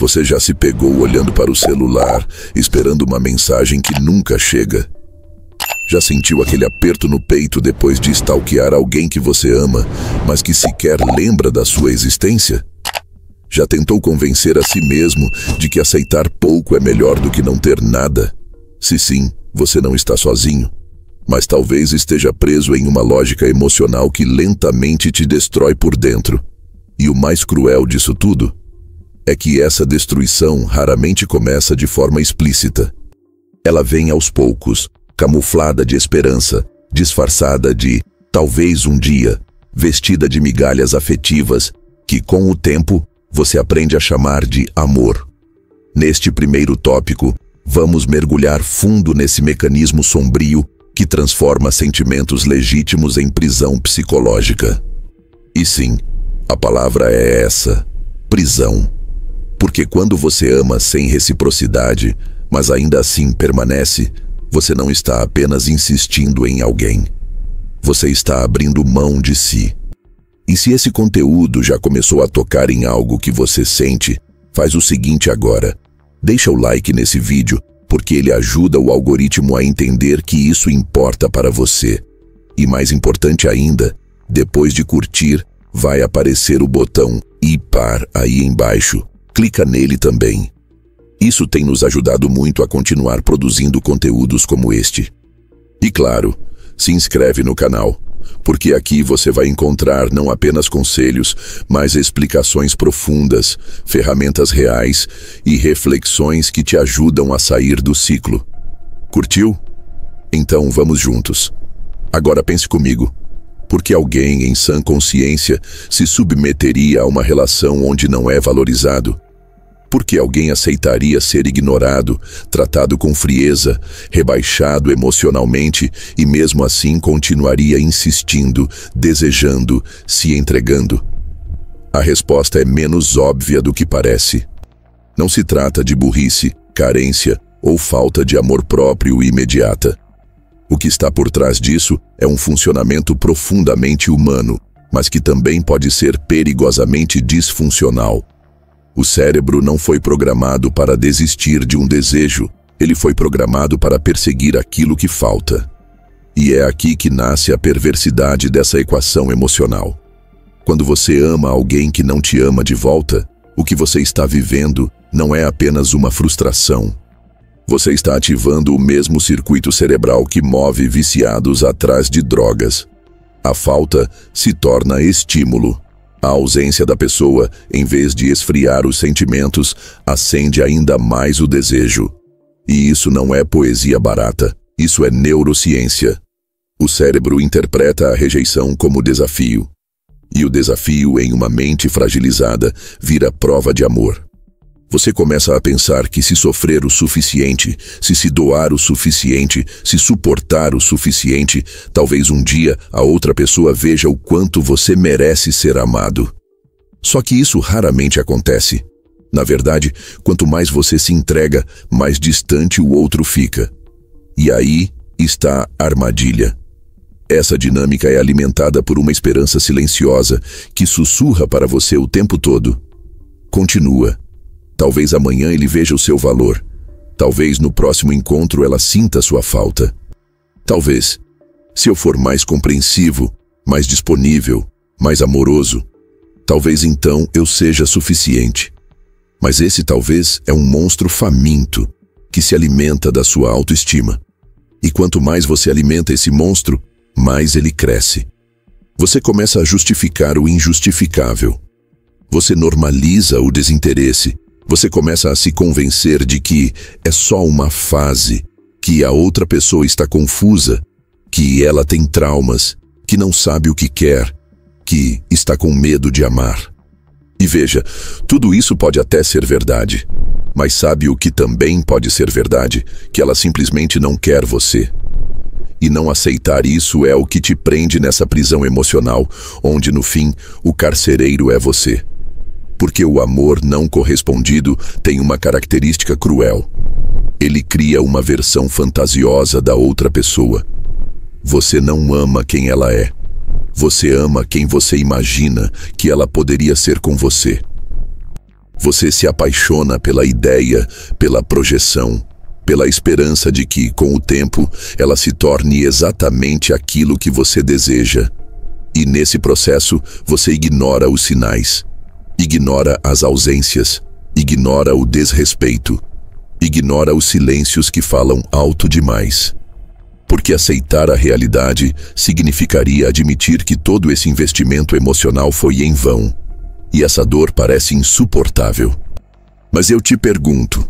Você já se pegou olhando para o celular, esperando uma mensagem que nunca chega? Já sentiu aquele aperto no peito depois de stalkear alguém que você ama, mas que sequer lembra da sua existência? Já tentou convencer a si mesmo de que aceitar pouco é melhor do que não ter nada? Se sim, você não está sozinho, mas talvez esteja preso em uma lógica emocional que lentamente te destrói por dentro. E o mais cruel disso tudo é que essa destruição raramente começa de forma explícita. Ela vem aos poucos, camuflada de esperança, disfarçada de talvez um dia, vestida de migalhas afetivas que, com o tempo, você aprende a chamar de amor. Neste primeiro tópico, vamos mergulhar fundo nesse mecanismo sombrio que transforma sentimentos legítimos em prisão psicológica. E sim, a palavra é essa: prisão. Porque quando você ama sem reciprocidade, mas ainda assim permanece, você não está apenas insistindo em alguém. Você está abrindo mão de si. E se esse conteúdo já começou a tocar em algo que você sente, faz o seguinte agora: deixa o like nesse vídeo, porque ele ajuda o algoritmo a entender que isso importa para você. E mais importante ainda, depois de curtir, vai aparecer o botão IPAR aí embaixo. Clica nele também. Isso tem nos ajudado muito a continuar produzindo conteúdos como este. E claro, se inscreve no canal, porque aqui você vai encontrar não apenas conselhos, mas explicações profundas, ferramentas reais e reflexões que te ajudam a sair do ciclo. Curtiu? Então vamos juntos. Agora pense comigo. Por que alguém em sã consciência se submeteria a uma relação onde não é valorizado? Por que alguém aceitaria ser ignorado, tratado com frieza, rebaixado emocionalmente e mesmo assim continuaria insistindo, desejando, se entregando? A resposta é menos óbvia do que parece. Não se trata de burrice, carência ou falta de amor próprio imediata. O que está por trás disso é um funcionamento profundamente humano, mas que também pode ser perigosamente disfuncional. O cérebro não foi programado para desistir de um desejo, ele foi programado para perseguir aquilo que falta. E é aqui que nasce a perversidade dessa equação emocional. Quando você ama alguém que não te ama de volta, o que você está vivendo não é apenas uma frustração. Você está ativando o mesmo circuito cerebral que move viciados atrás de drogas. A falta se torna estímulo. A ausência da pessoa, em vez de esfriar os sentimentos, acende ainda mais o desejo. E isso não é poesia barata, isso é neurociência. O cérebro interpreta a rejeição como desafio. E o desafio em uma mente fragilizada vira prova de amor. Você começa a pensar que se sofrer o suficiente, se doar o suficiente, se suportar o suficiente, talvez um dia a outra pessoa veja o quanto você merece ser amado. Só que isso raramente acontece. Na verdade, quanto mais você se entrega, mais distante o outro fica. E aí está a armadilha. Essa dinâmica é alimentada por uma esperança silenciosa que sussurra para você o tempo todo. Continua. Talvez amanhã ele veja o seu valor. Talvez no próximo encontro ela sinta sua falta. Talvez, se eu for mais compreensivo, mais disponível, mais amoroso, talvez então eu seja suficiente. Mas esse talvez é um monstro faminto que se alimenta da sua autoestima. E quanto mais você alimenta esse monstro, mais ele cresce. Você começa a justificar o injustificável. Você normaliza o desinteresse. Você começa a se convencer de que é só uma fase, que a outra pessoa está confusa, que ela tem traumas, que não sabe o que quer, que está com medo de amar. E veja, tudo isso pode até ser verdade, mas sabe o que também pode ser verdade? Que ela simplesmente não quer você. E não aceitar isso é o que te prende nessa prisão emocional, onde no fim o carcereiro é você. Porque o amor não correspondido tem uma característica cruel. Ele cria uma versão fantasiosa da outra pessoa. Você não ama quem ela é. Você ama quem você imagina que ela poderia ser com você. Você se apaixona pela ideia, pela projeção, pela esperança de que, com o tempo, ela se torne exatamente aquilo que você deseja. E nesse processo, você ignora os sinais, ignora as ausências, ignora o desrespeito, ignora os silêncios que falam alto demais. Porque aceitar a realidade significaria admitir que todo esse investimento emocional foi em vão. E essa dor parece insuportável. Mas eu te pergunto,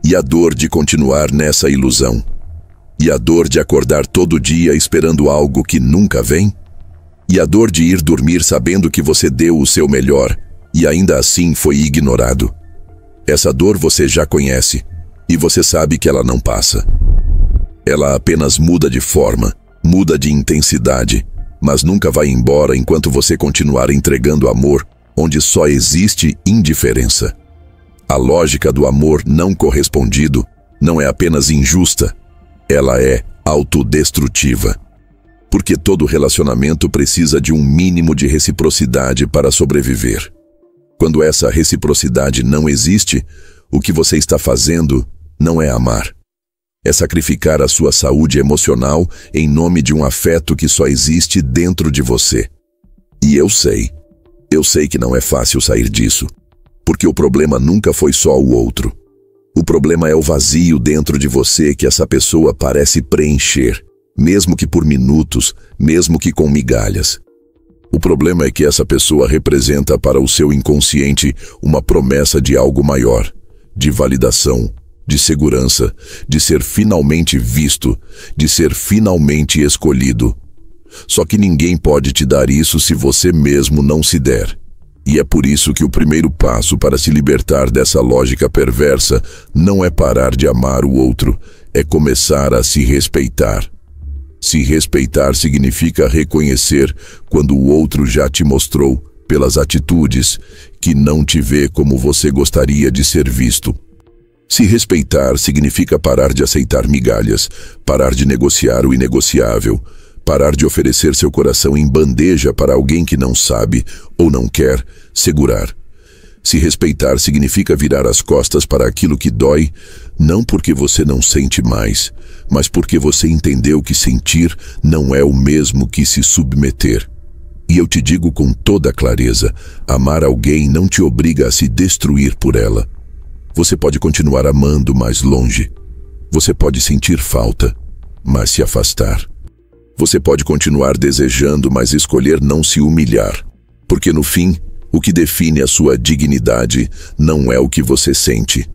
e a dor de continuar nessa ilusão? E a dor de acordar todo dia esperando algo que nunca vem? E a dor de ir dormir sabendo que você deu o seu melhor e ainda assim foi ignorado? Essa dor você já conhece e você sabe que ela não passa. Ela apenas muda de forma, muda de intensidade, mas nunca vai embora enquanto você continuar entregando amor onde só existe indiferença. A lógica do amor não correspondido não é apenas injusta, ela é autodestrutiva. Porque todo relacionamento precisa de um mínimo de reciprocidade para sobreviver. Quando essa reciprocidade não existe, o que você está fazendo não é amar. É sacrificar a sua saúde emocional em nome de um afeto que só existe dentro de você. E eu sei que não é fácil sair disso, porque o problema nunca foi só o outro. O problema é o vazio dentro de você que essa pessoa parece preencher, mesmo que por minutos, mesmo que com migalhas. O problema é que essa pessoa representa para o seu inconsciente uma promessa de algo maior, de validação, de segurança, de ser finalmente visto, de ser finalmente escolhido. Só que ninguém pode te dar isso se você mesmo não se der. E é por isso que o primeiro passo para se libertar dessa lógica perversa não é parar de amar o outro, é começar a se respeitar. Se respeitar significa reconhecer quando o outro já te mostrou, pelas atitudes, que não te vê como você gostaria de ser visto. Se respeitar significa parar de aceitar migalhas, parar de negociar o inegociável, parar de oferecer seu coração em bandeja para alguém que não sabe ou não quer segurar. Se respeitar significa virar as costas para aquilo que dói, não porque você não sente mais, mas porque você entendeu que sentir não é o mesmo que se submeter. E eu te digo com toda clareza, amar alguém não te obriga a se destruir por ela. Você pode continuar amando mais longe. Você pode sentir falta, mas se afastar. Você pode continuar desejando, mas escolher não se humilhar. Porque no fim, o que define a sua dignidade não é o que você sente.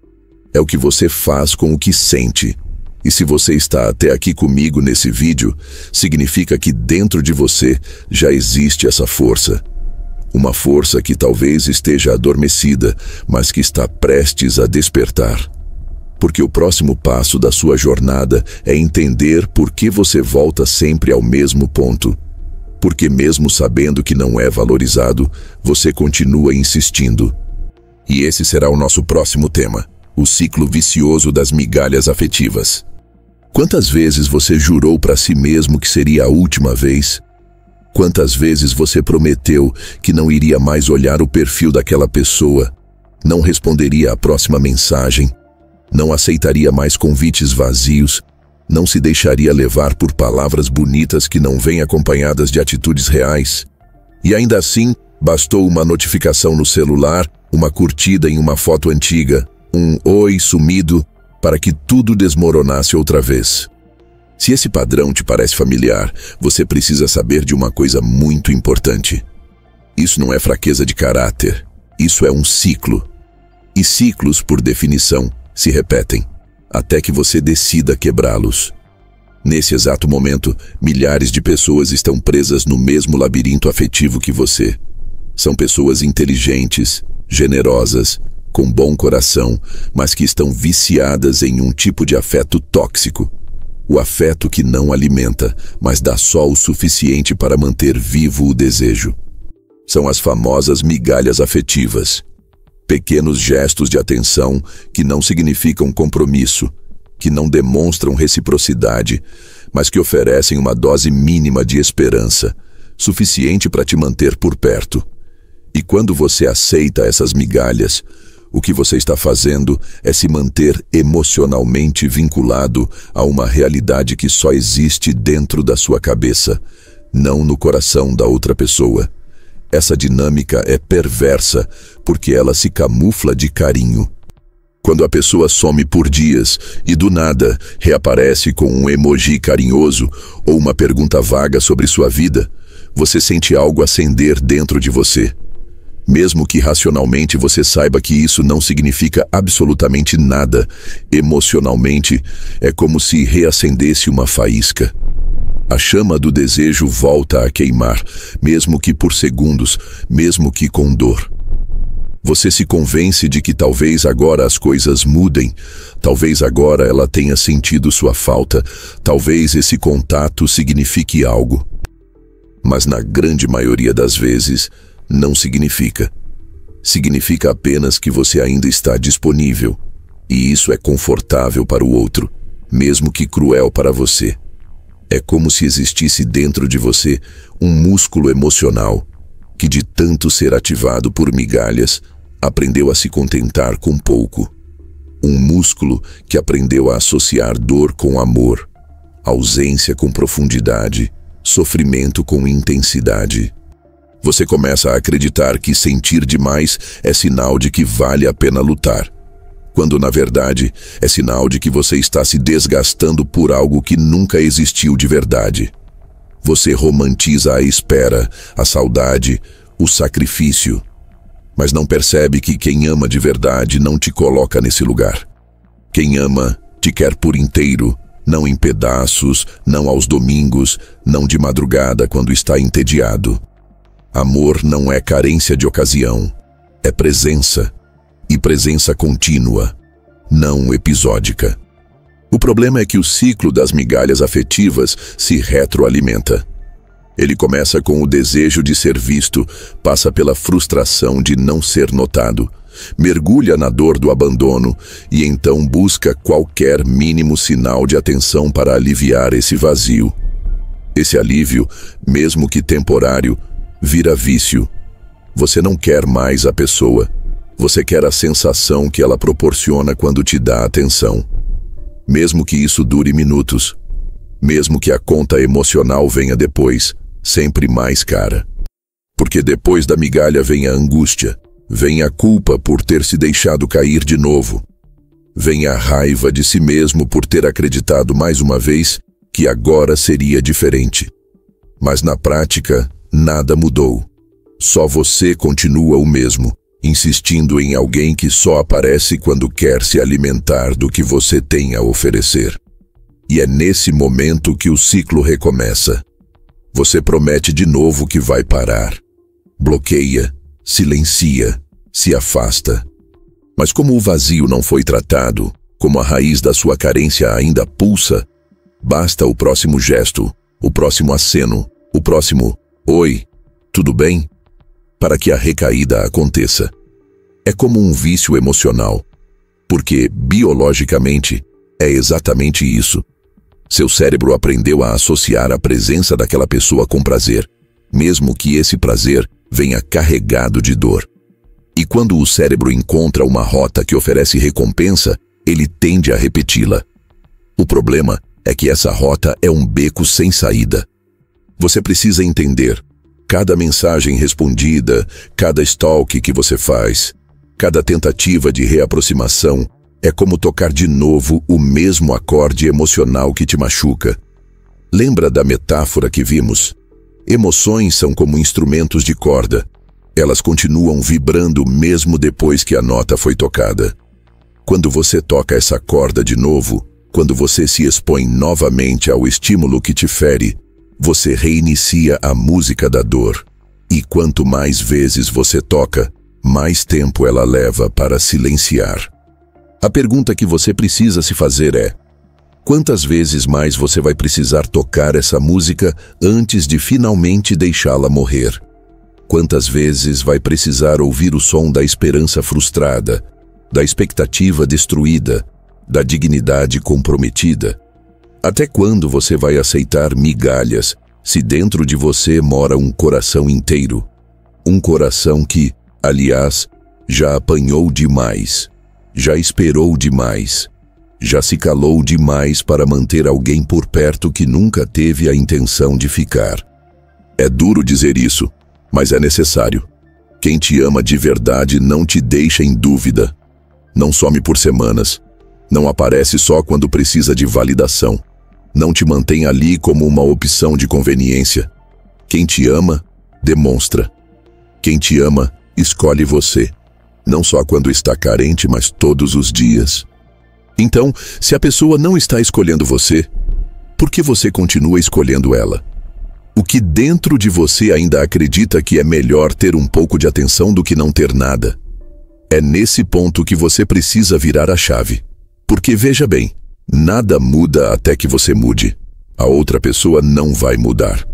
É o que você faz com o que sente. E se você está até aqui comigo nesse vídeo, significa que dentro de você já existe essa força. Uma força que talvez esteja adormecida, mas que está prestes a despertar. Porque o próximo passo da sua jornada é entender por que você volta sempre ao mesmo ponto. Porque mesmo sabendo que não é valorizado, você continua insistindo. E esse será o nosso próximo tema, o ciclo vicioso das migalhas afetivas. Quantas vezes você jurou para si mesmo que seria a última vez? Quantas vezes você prometeu que não iria mais olhar o perfil daquela pessoa, não responderia à próxima mensagem, não aceitaria mais convites vazios, não se deixaria levar por palavras bonitas que não vêm acompanhadas de atitudes reais? E ainda assim, bastou uma notificação no celular, uma curtida em uma foto antiga, um oi sumido, para que tudo desmoronasse outra vez. Se esse padrão te parece familiar, você precisa saber de uma coisa muito importante. Isso não é fraqueza de caráter, isso é um ciclo. E ciclos, por definição, se repetem, até que você decida quebrá-los. Nesse exato momento, milhares de pessoas estão presas no mesmo labirinto afetivo que você. São pessoas inteligentes, generosas, com bom coração, mas que estão viciadas em um tipo de afeto tóxico. O afeto que não alimenta, mas dá só o suficiente para manter vivo o desejo. São as famosas migalhas afetivas. Pequenos gestos de atenção que não significam compromisso, que não demonstram reciprocidade, mas que oferecem uma dose mínima de esperança, suficiente para te manter por perto. E quando você aceita essas migalhas, o que você está fazendo é se manter emocionalmente vinculado a uma realidade que só existe dentro da sua cabeça, não no coração da outra pessoa. Essa dinâmica é perversa porque ela se camufla de carinho. Quando a pessoa some por dias e do nada reaparece com um emoji carinhoso ou uma pergunta vaga sobre sua vida, você sente algo acender dentro de você. Mesmo que racionalmente você saiba que isso não significa absolutamente nada, emocionalmente é como se reacendesse uma faísca. A chama do desejo volta a queimar, mesmo que por segundos, mesmo que com dor. Você se convence de que talvez agora as coisas mudem, talvez agora ela tenha sentido sua falta, talvez esse contato signifique algo. Mas na grande maioria das vezes, não significa. Significa apenas que você ainda está disponível, e isso é confortável para o outro, mesmo que cruel para você. É como se existisse dentro de você um músculo emocional que, de tanto ser ativado por migalhas, aprendeu a se contentar com pouco. Um músculo que aprendeu a associar dor com amor, ausência com profundidade, sofrimento com intensidade. Você começa a acreditar que sentir demais é sinal de que vale a pena lutar, quando na verdade é sinal de que você está se desgastando por algo que nunca existiu de verdade. Você romantiza a espera, a saudade, o sacrifício, mas não percebe que quem ama de verdade não te coloca nesse lugar. Quem ama te quer por inteiro, não em pedaços, não aos domingos, não de madrugada quando está entediado. Amor não é carência de ocasião, é presença, e presença contínua, não episódica. O problema é que o ciclo das migalhas afetivas se retroalimenta. Ele começa com o desejo de ser visto, passa pela frustração de não ser notado, mergulha na dor do abandono e então busca qualquer mínimo sinal de atenção para aliviar esse vazio. Esse alívio, mesmo que temporário, vira vício. Você não quer mais a pessoa. Você quer a sensação que ela proporciona quando te dá atenção. Mesmo que isso dure minutos. Mesmo que a conta emocional venha depois, sempre mais cara. Porque depois da migalha vem a angústia, vem a culpa por ter se deixado cair de novo. Vem a raiva de si mesmo por ter acreditado mais uma vez que agora seria diferente. Mas na prática, nada mudou. Só você continua o mesmo, insistindo em alguém que só aparece quando quer se alimentar do que você tem a oferecer. E é nesse momento que o ciclo recomeça. Você promete de novo que vai parar. Bloqueia, silencia, se afasta. Mas como o vazio não foi tratado, como a raiz da sua carência ainda pulsa, basta o próximo gesto, o próximo aceno, o próximo "Oi, tudo bem?" para que a recaída aconteça. É como um vício emocional, porque, biologicamente, é exatamente isso. Seu cérebro aprendeu a associar a presença daquela pessoa com prazer, mesmo que esse prazer venha carregado de dor. E quando o cérebro encontra uma rota que oferece recompensa, ele tende a repeti-la. O problema é que essa rota é um beco sem saída. Você precisa entender: cada mensagem respondida, cada stalk que você faz, cada tentativa de reaproximação é como tocar de novo o mesmo acorde emocional que te machuca. Lembra da metáfora que vimos? Emoções são como instrumentos de corda. Elas continuam vibrando mesmo depois que a nota foi tocada. Quando você toca essa corda de novo, quando você se expõe novamente ao estímulo que te fere, você reinicia a música da dor. E quanto mais vezes você toca, mais tempo ela leva para silenciar. A pergunta que você precisa se fazer é: quantas vezes mais você vai precisar tocar essa música antes de finalmente deixá-la morrer? Quantas vezes vai precisar ouvir o som da esperança frustrada, da expectativa destruída, da dignidade comprometida? Até quando você vai aceitar migalhas, se dentro de você mora um coração inteiro? Um coração que, aliás, já apanhou demais, já esperou demais, já se calou demais para manter alguém por perto que nunca teve a intenção de ficar. É duro dizer isso, mas é necessário. Quem te ama de verdade não te deixa em dúvida. Não some por semanas. Não aparece só quando precisa de validação. Não te mantém ali como uma opção de conveniência. Quem te ama, demonstra. Quem te ama, escolhe você. Não só quando está carente, mas todos os dias. Então, se a pessoa não está escolhendo você, por que você continua escolhendo ela? O que dentro de você ainda acredita que é melhor ter um pouco de atenção do que não ter nada? É nesse ponto que você precisa virar a chave. Porque veja bem, nada muda até que você mude. A outra pessoa não vai mudar.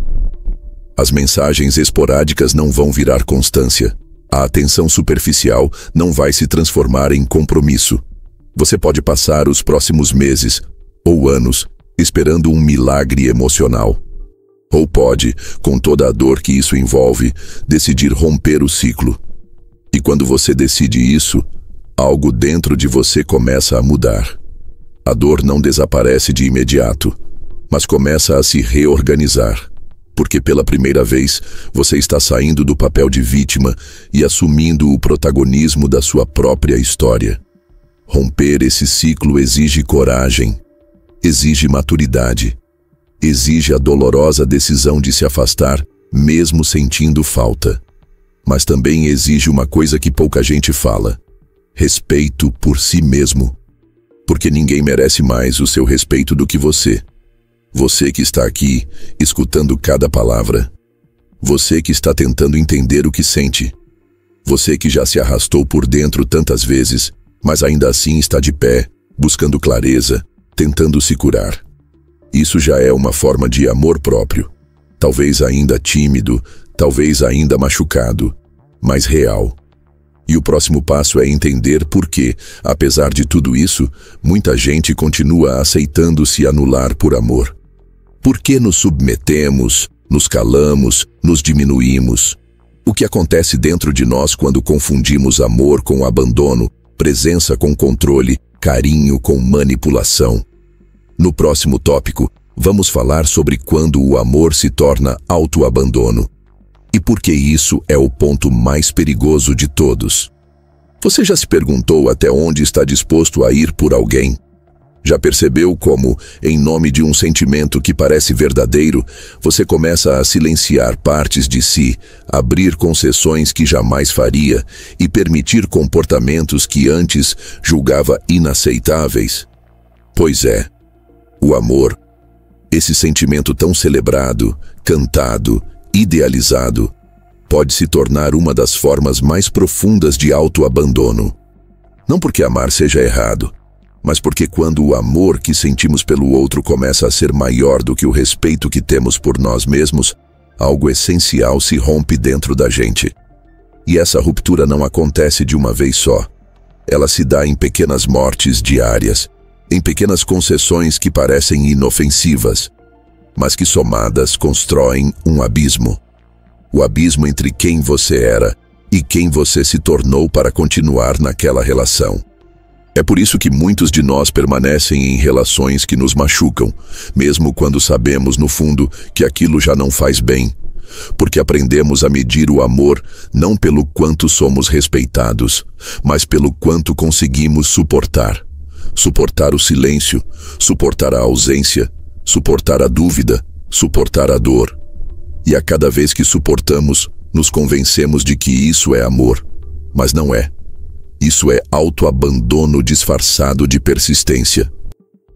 As mensagens esporádicas não vão virar constância. A atenção superficial não vai se transformar em compromisso. Você pode passar os próximos meses ou anos esperando um milagre emocional. Ou pode, com toda a dor que isso envolve, decidir romper o ciclo. E quando você decide isso, algo dentro de você começa a mudar. A dor não desaparece de imediato, mas começa a se reorganizar. Porque pela primeira vez, você está saindo do papel de vítima e assumindo o protagonismo da sua própria história. Romper esse ciclo exige coragem, exige maturidade, exige a dolorosa decisão de se afastar, mesmo sentindo falta. Mas também exige uma coisa que pouca gente fala: respeito por si mesmo. Porque ninguém merece mais o seu respeito do que você. Você que está aqui, escutando cada palavra. Você que está tentando entender o que sente. Você que já se arrastou por dentro tantas vezes, mas ainda assim está de pé, buscando clareza, tentando se curar. Isso já é uma forma de amor próprio. Talvez ainda tímido, talvez ainda machucado, mas real. E o próximo passo é entender por que, apesar de tudo isso, muita gente continua aceitando se anular por amor. Por que nos submetemos, nos calamos, nos diminuímos? O que acontece dentro de nós quando confundimos amor com abandono, presença com controle, carinho com manipulação? No próximo tópico, vamos falar sobre quando o amor se torna autoabandono. E por que isso é o ponto mais perigoso de todos. Você já se perguntou até onde está disposto a ir por alguém? Já percebeu como, em nome de um sentimento que parece verdadeiro, você começa a silenciar partes de si, abrir concessões que jamais faria e permitir comportamentos que antes julgava inaceitáveis? Pois é, o amor, esse sentimento tão celebrado, cantado, idealizado, pode se tornar uma das formas mais profundas de autoabandono. Não porque amar seja errado, mas porque quando o amor que sentimos pelo outro começa a ser maior do que o respeito que temos por nós mesmos, algo essencial se rompe dentro da gente. E essa ruptura não acontece de uma vez só. Ela se dá em pequenas mortes diárias, em pequenas concessões que parecem inofensivas, mas que somadas constroem um abismo. O abismo entre quem você era e quem você se tornou para continuar naquela relação. É por isso que muitos de nós permanecem em relações que nos machucam, mesmo quando sabemos no fundo que aquilo já não faz bem. Porque aprendemos a medir o amor não pelo quanto somos respeitados, mas pelo quanto conseguimos suportar. Suportar o silêncio, suportar a ausência, suportar a dúvida, suportar a dor. E a cada vez que suportamos, nos convencemos de que isso é amor. Mas não é. Isso é autoabandono disfarçado de persistência.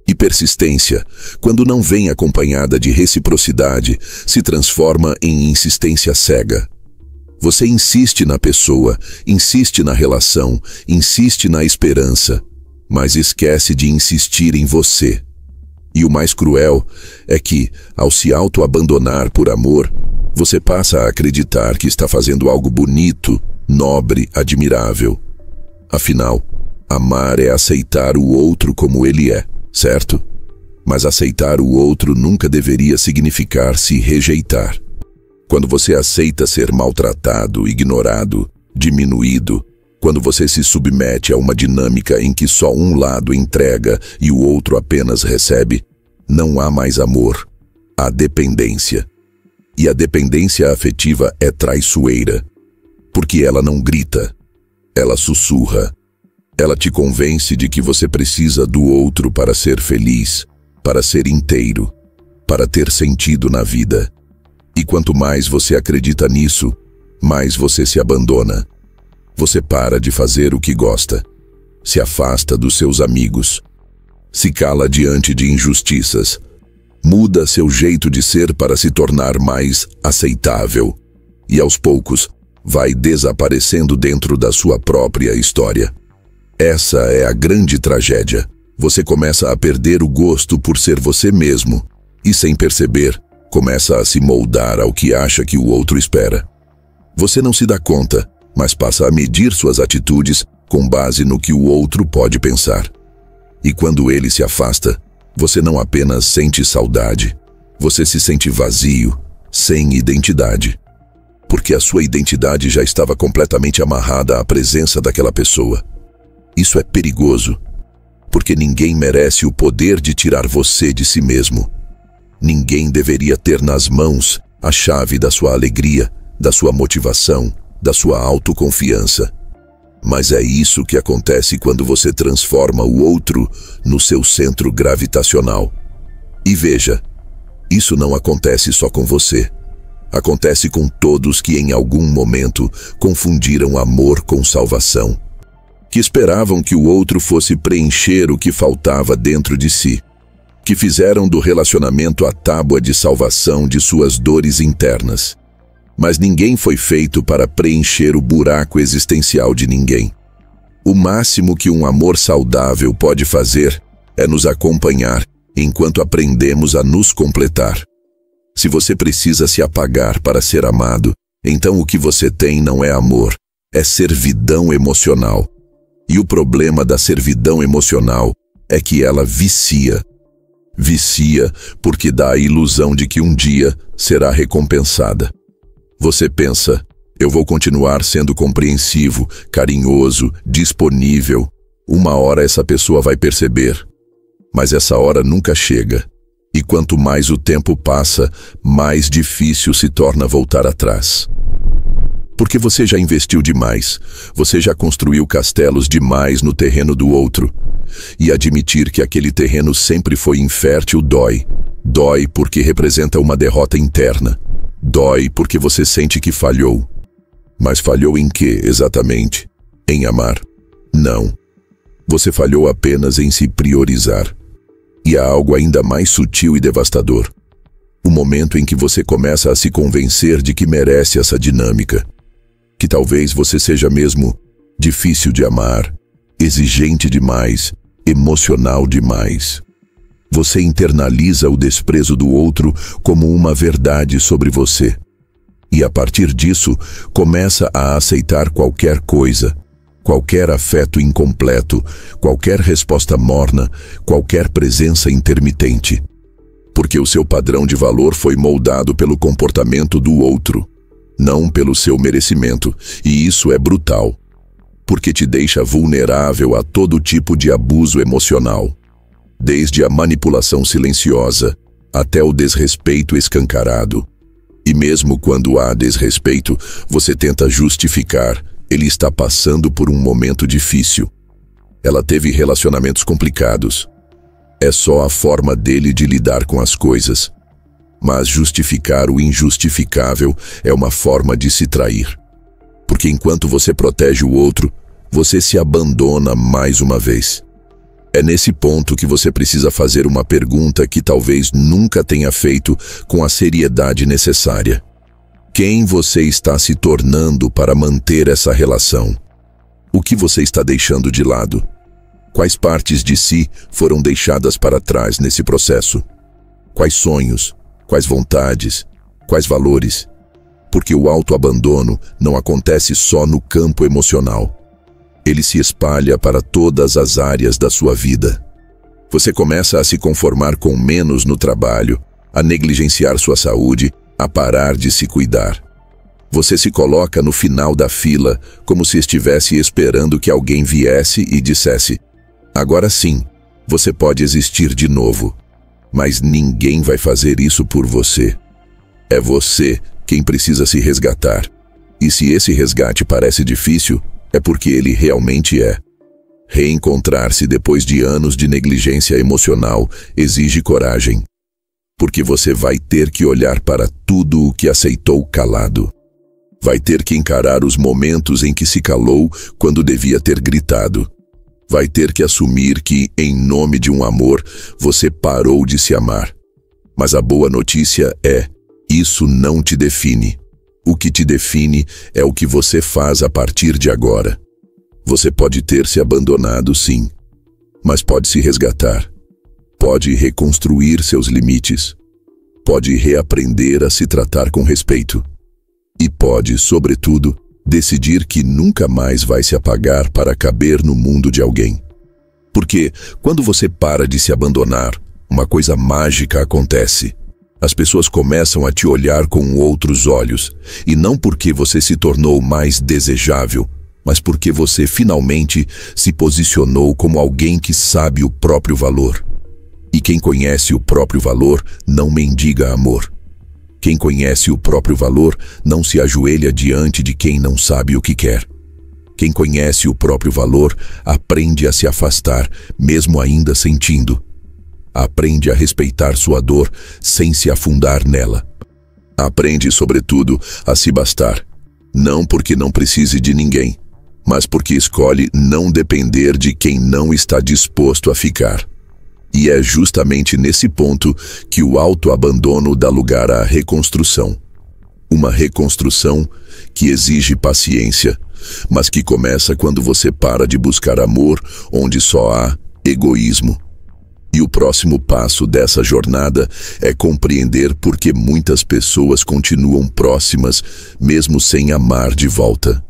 E persistência, quando não vem acompanhada de reciprocidade, se transforma em insistência cega. Você insiste na pessoa, insiste na relação, insiste na esperança, mas esquece de insistir em você. E o mais cruel é que, ao se autoabandonar por amor, você passa a acreditar que está fazendo algo bonito, nobre, admirável. Afinal, amar é aceitar o outro como ele é, certo? Mas aceitar o outro nunca deveria significar se rejeitar. Quando você aceita ser maltratado, ignorado, diminuído, quando você se submete a uma dinâmica em que só um lado entrega e o outro apenas recebe, não há mais amor, há dependência. E a dependência afetiva é traiçoeira, porque ela não grita, ela sussurra. Ela te convence de que você precisa do outro para ser feliz, para ser inteiro, para ter sentido na vida. E quanto mais você acredita nisso, mais você se abandona. Você para de fazer o que gosta, se afasta dos seus amigos, se cala diante de injustiças, muda seu jeito de ser para se tornar mais aceitável e, aos poucos, vai desaparecendo dentro da sua própria história. Essa é a grande tragédia. Você começa a perder o gosto por ser você mesmo e, sem perceber, começa a se moldar ao que acha que o outro espera. Você não se dá conta, mas passa a medir suas atitudes com base no que o outro pode pensar. E quando ele se afasta, você não apenas sente saudade, você se sente vazio, sem identidade. Porque a sua identidade já estava completamente amarrada à presença daquela pessoa. Isso é perigoso, porque ninguém merece o poder de tirar você de si mesmo. Ninguém deveria ter nas mãos a chave da sua alegria, da sua motivação, da sua autoconfiança. Mas é isso que acontece quando você transforma o outro no seu centro gravitacional. E veja, isso não acontece só com você. Acontece com todos que em algum momento confundiram amor com salvação, que esperavam que o outro fosse preencher o que faltava dentro de si, que fizeram do relacionamento a tábua de salvação de suas dores internas. Mas ninguém foi feito para preencher o buraco existencial de ninguém. O máximo que um amor saudável pode fazer é nos acompanhar enquanto aprendemos a nos completar. Se você precisa se apagar para ser amado, então o que você tem não é amor, é servidão emocional. E o problema da servidão emocional é que ela vicia. Vicia porque dá a ilusão de que um dia será recompensada. Você pensa, eu vou continuar sendo compreensivo, carinhoso, disponível. Uma hora essa pessoa vai perceber. Mas essa hora nunca chega. E quanto mais o tempo passa, mais difícil se torna voltar atrás. Porque você já investiu demais, você já construiu castelos demais no terreno do outro. E admitir que aquele terreno sempre foi infértil dói. Dói porque representa uma derrota interna. Dói porque você sente que falhou. Mas falhou em quê, exatamente? Em amar? Não. Você falhou apenas em se priorizar. E há algo ainda mais sutil e devastador. O momento em que você começa a se convencer de que merece essa dinâmica. Que talvez você seja mesmo difícil de amar, exigente demais, emocional demais. Você internaliza o desprezo do outro como uma verdade sobre você. E a partir disso, começa a aceitar qualquer coisa, qualquer afeto incompleto, qualquer resposta morna, qualquer presença intermitente. Porque o seu padrão de valor foi moldado pelo comportamento do outro, não pelo seu merecimento, e isso é brutal, porque te deixa vulnerável a todo tipo de abuso emocional. Desde a manipulação silenciosa até o desrespeito escancarado. E mesmo quando há desrespeito, você tenta justificar, ele está passando por um momento difícil. Ela teve relacionamentos complicados. É só a forma dele de lidar com as coisas. Mas justificar o injustificável é uma forma de se trair. Porque enquanto você protege o outro, você se abandona mais uma vez. É nesse ponto que você precisa fazer uma pergunta que talvez nunca tenha feito com a seriedade necessária. Quem você está se tornando para manter essa relação? O que você está deixando de lado? Quais partes de si foram deixadas para trás nesse processo? Quais sonhos? Quais vontades? Quais valores? Porque o autoabandono não acontece só no campo emocional. Ele se espalha para todas as áreas da sua vida. Você começa a se conformar com menos no trabalho, a negligenciar sua saúde, a parar de se cuidar. Você se coloca no final da fila, como se estivesse esperando que alguém viesse e dissesse: agora sim, você pode existir de novo. Mas ninguém vai fazer isso por você. É você quem precisa se resgatar. E se esse resgate parece difícil, é porque ele realmente é. Reencontrar-se depois de anos de negligência emocional exige coragem. Porque você vai ter que olhar para tudo o que aceitou calado. Vai ter que encarar os momentos em que se calou quando devia ter gritado. Vai ter que assumir que, em nome de um amor, você parou de se amar. Mas a boa notícia é: isso não te define. O que te define é o que você faz a partir de agora. Você pode ter se abandonado, sim, mas pode se resgatar. Pode reconstruir seus limites. Pode reaprender a se tratar com respeito. E pode, sobretudo, decidir que nunca mais vai se apagar para caber no mundo de alguém. Porque, quando você para de se abandonar, uma coisa mágica acontece. As pessoas começam a te olhar com outros olhos, e não porque você se tornou mais desejável, mas porque você finalmente se posicionou como alguém que sabe o próprio valor. E quem conhece o próprio valor não mendiga amor. Quem conhece o próprio valor não se ajoelha diante de quem não sabe o que quer. Quem conhece o próprio valor aprende a se afastar, mesmo ainda sentindo. Aprende a respeitar sua dor sem se afundar nela. Aprende, sobretudo, a se bastar. Não porque não precise de ninguém, mas porque escolhe não depender de quem não está disposto a ficar. E é justamente nesse ponto que o autoabandono dá lugar à reconstrução. Uma reconstrução que exige paciência, mas que começa quando você para de buscar amor onde só há egoísmo. E o próximo passo dessa jornada é compreender por que muitas pessoas continuam próximas, mesmo sem amar de volta.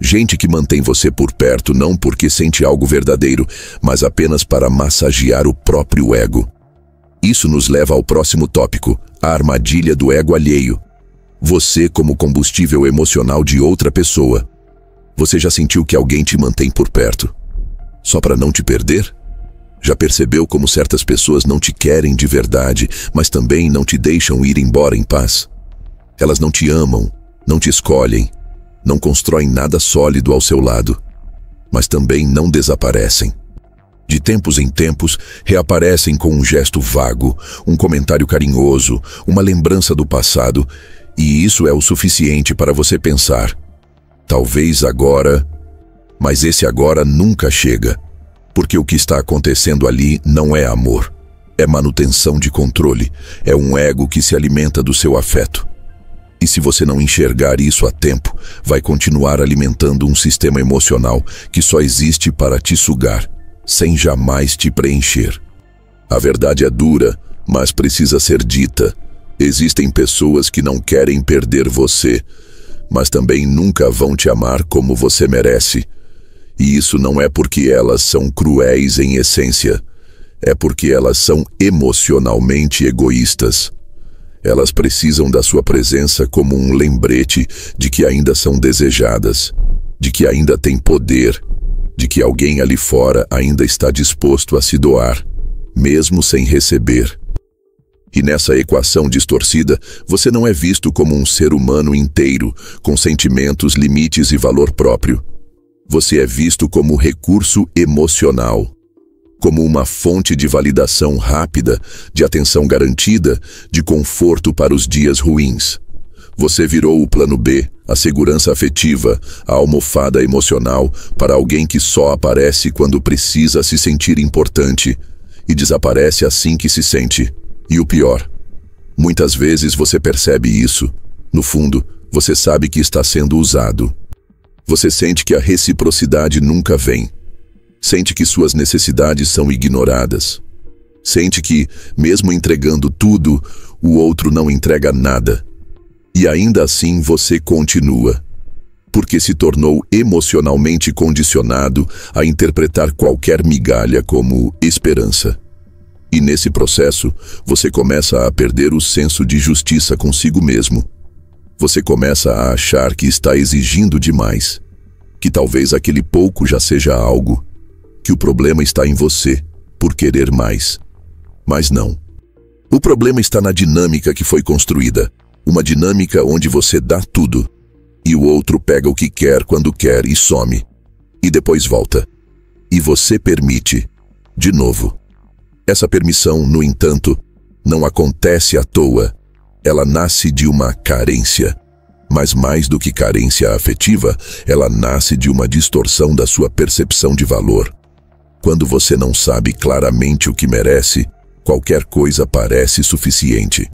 Gente que mantém você por perto não porque sente algo verdadeiro, mas apenas para massagear o próprio ego. Isso nos leva ao próximo tópico, a armadilha do ego alheio. Você como combustível emocional de outra pessoa. Você já sentiu que alguém te mantém por perto? Só para não te perder? Já percebeu como certas pessoas não te querem de verdade, mas também não te deixam ir embora em paz? Elas não te amam, não te escolhem, não constroem nada sólido ao seu lado, mas também não desaparecem. De tempos em tempos, reaparecem com um gesto vago, um comentário carinhoso, uma lembrança do passado, e isso é o suficiente para você pensar: talvez agora, mas esse agora nunca chega, porque o que está acontecendo ali não é amor, é manutenção de controle, é um ego que se alimenta do seu afeto. E se você não enxergar isso a tempo, vai continuar alimentando um sistema emocional que só existe para te sugar, sem jamais te preencher. A verdade é dura, mas precisa ser dita. Existem pessoas que não querem perder você, mas também nunca vão te amar como você merece. E isso não é porque elas são cruéis em essência, é porque elas são emocionalmente egoístas. Elas precisam da sua presença como um lembrete de que ainda são desejadas, de que ainda têm poder, de que alguém ali fora ainda está disposto a se doar, mesmo sem receber. E nessa equação distorcida, você não é visto como um ser humano inteiro, com sentimentos, limites e valor próprio. Você é visto como recurso emocional, como uma fonte de validação rápida, de atenção garantida, de conforto para os dias ruins. Você virou o plano B, a segurança afetiva, a almofada emocional para alguém que só aparece quando precisa se sentir importante e desaparece assim que se sente. E o pior, muitas vezes você percebe isso. No fundo, você sabe que está sendo usado. Você sente que a reciprocidade nunca vem. Sente que suas necessidades são ignoradas. Sente que, mesmo entregando tudo, o outro não entrega nada. E ainda assim você continua, porque se tornou emocionalmente condicionado a interpretar qualquer migalha como esperança. E nesse processo, você começa a perder o senso de justiça consigo mesmo. Você começa a achar que está exigindo demais, que talvez aquele pouco já seja algo, que o problema está em você, por querer mais. Mas não. O problema está na dinâmica que foi construída, uma dinâmica onde você dá tudo, e o outro pega o que quer quando quer e some, e depois volta. E você permite, de novo. Essa permissão, no entanto, não acontece à toa. Ela nasce de uma carência. Mas mais do que carência afetiva, ela nasce de uma distorção da sua percepção de valor. Quando você não sabe claramente o que merece, qualquer coisa parece suficiente.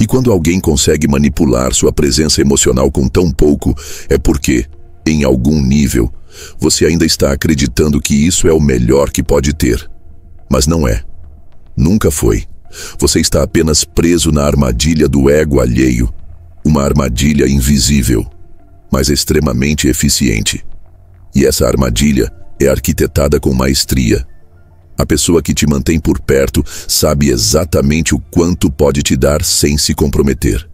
E quando alguém consegue manipular sua presença emocional com tão pouco, é porque, em algum nível, você ainda está acreditando que isso é o melhor que pode ter. Mas não é. Nunca foi. Você está apenas preso na armadilha do ego alheio. Uma armadilha invisível, mas extremamente eficiente. E essa armadilha é arquitetada com maestria. A pessoa que te mantém por perto sabe exatamente o quanto pode te dar sem se comprometer.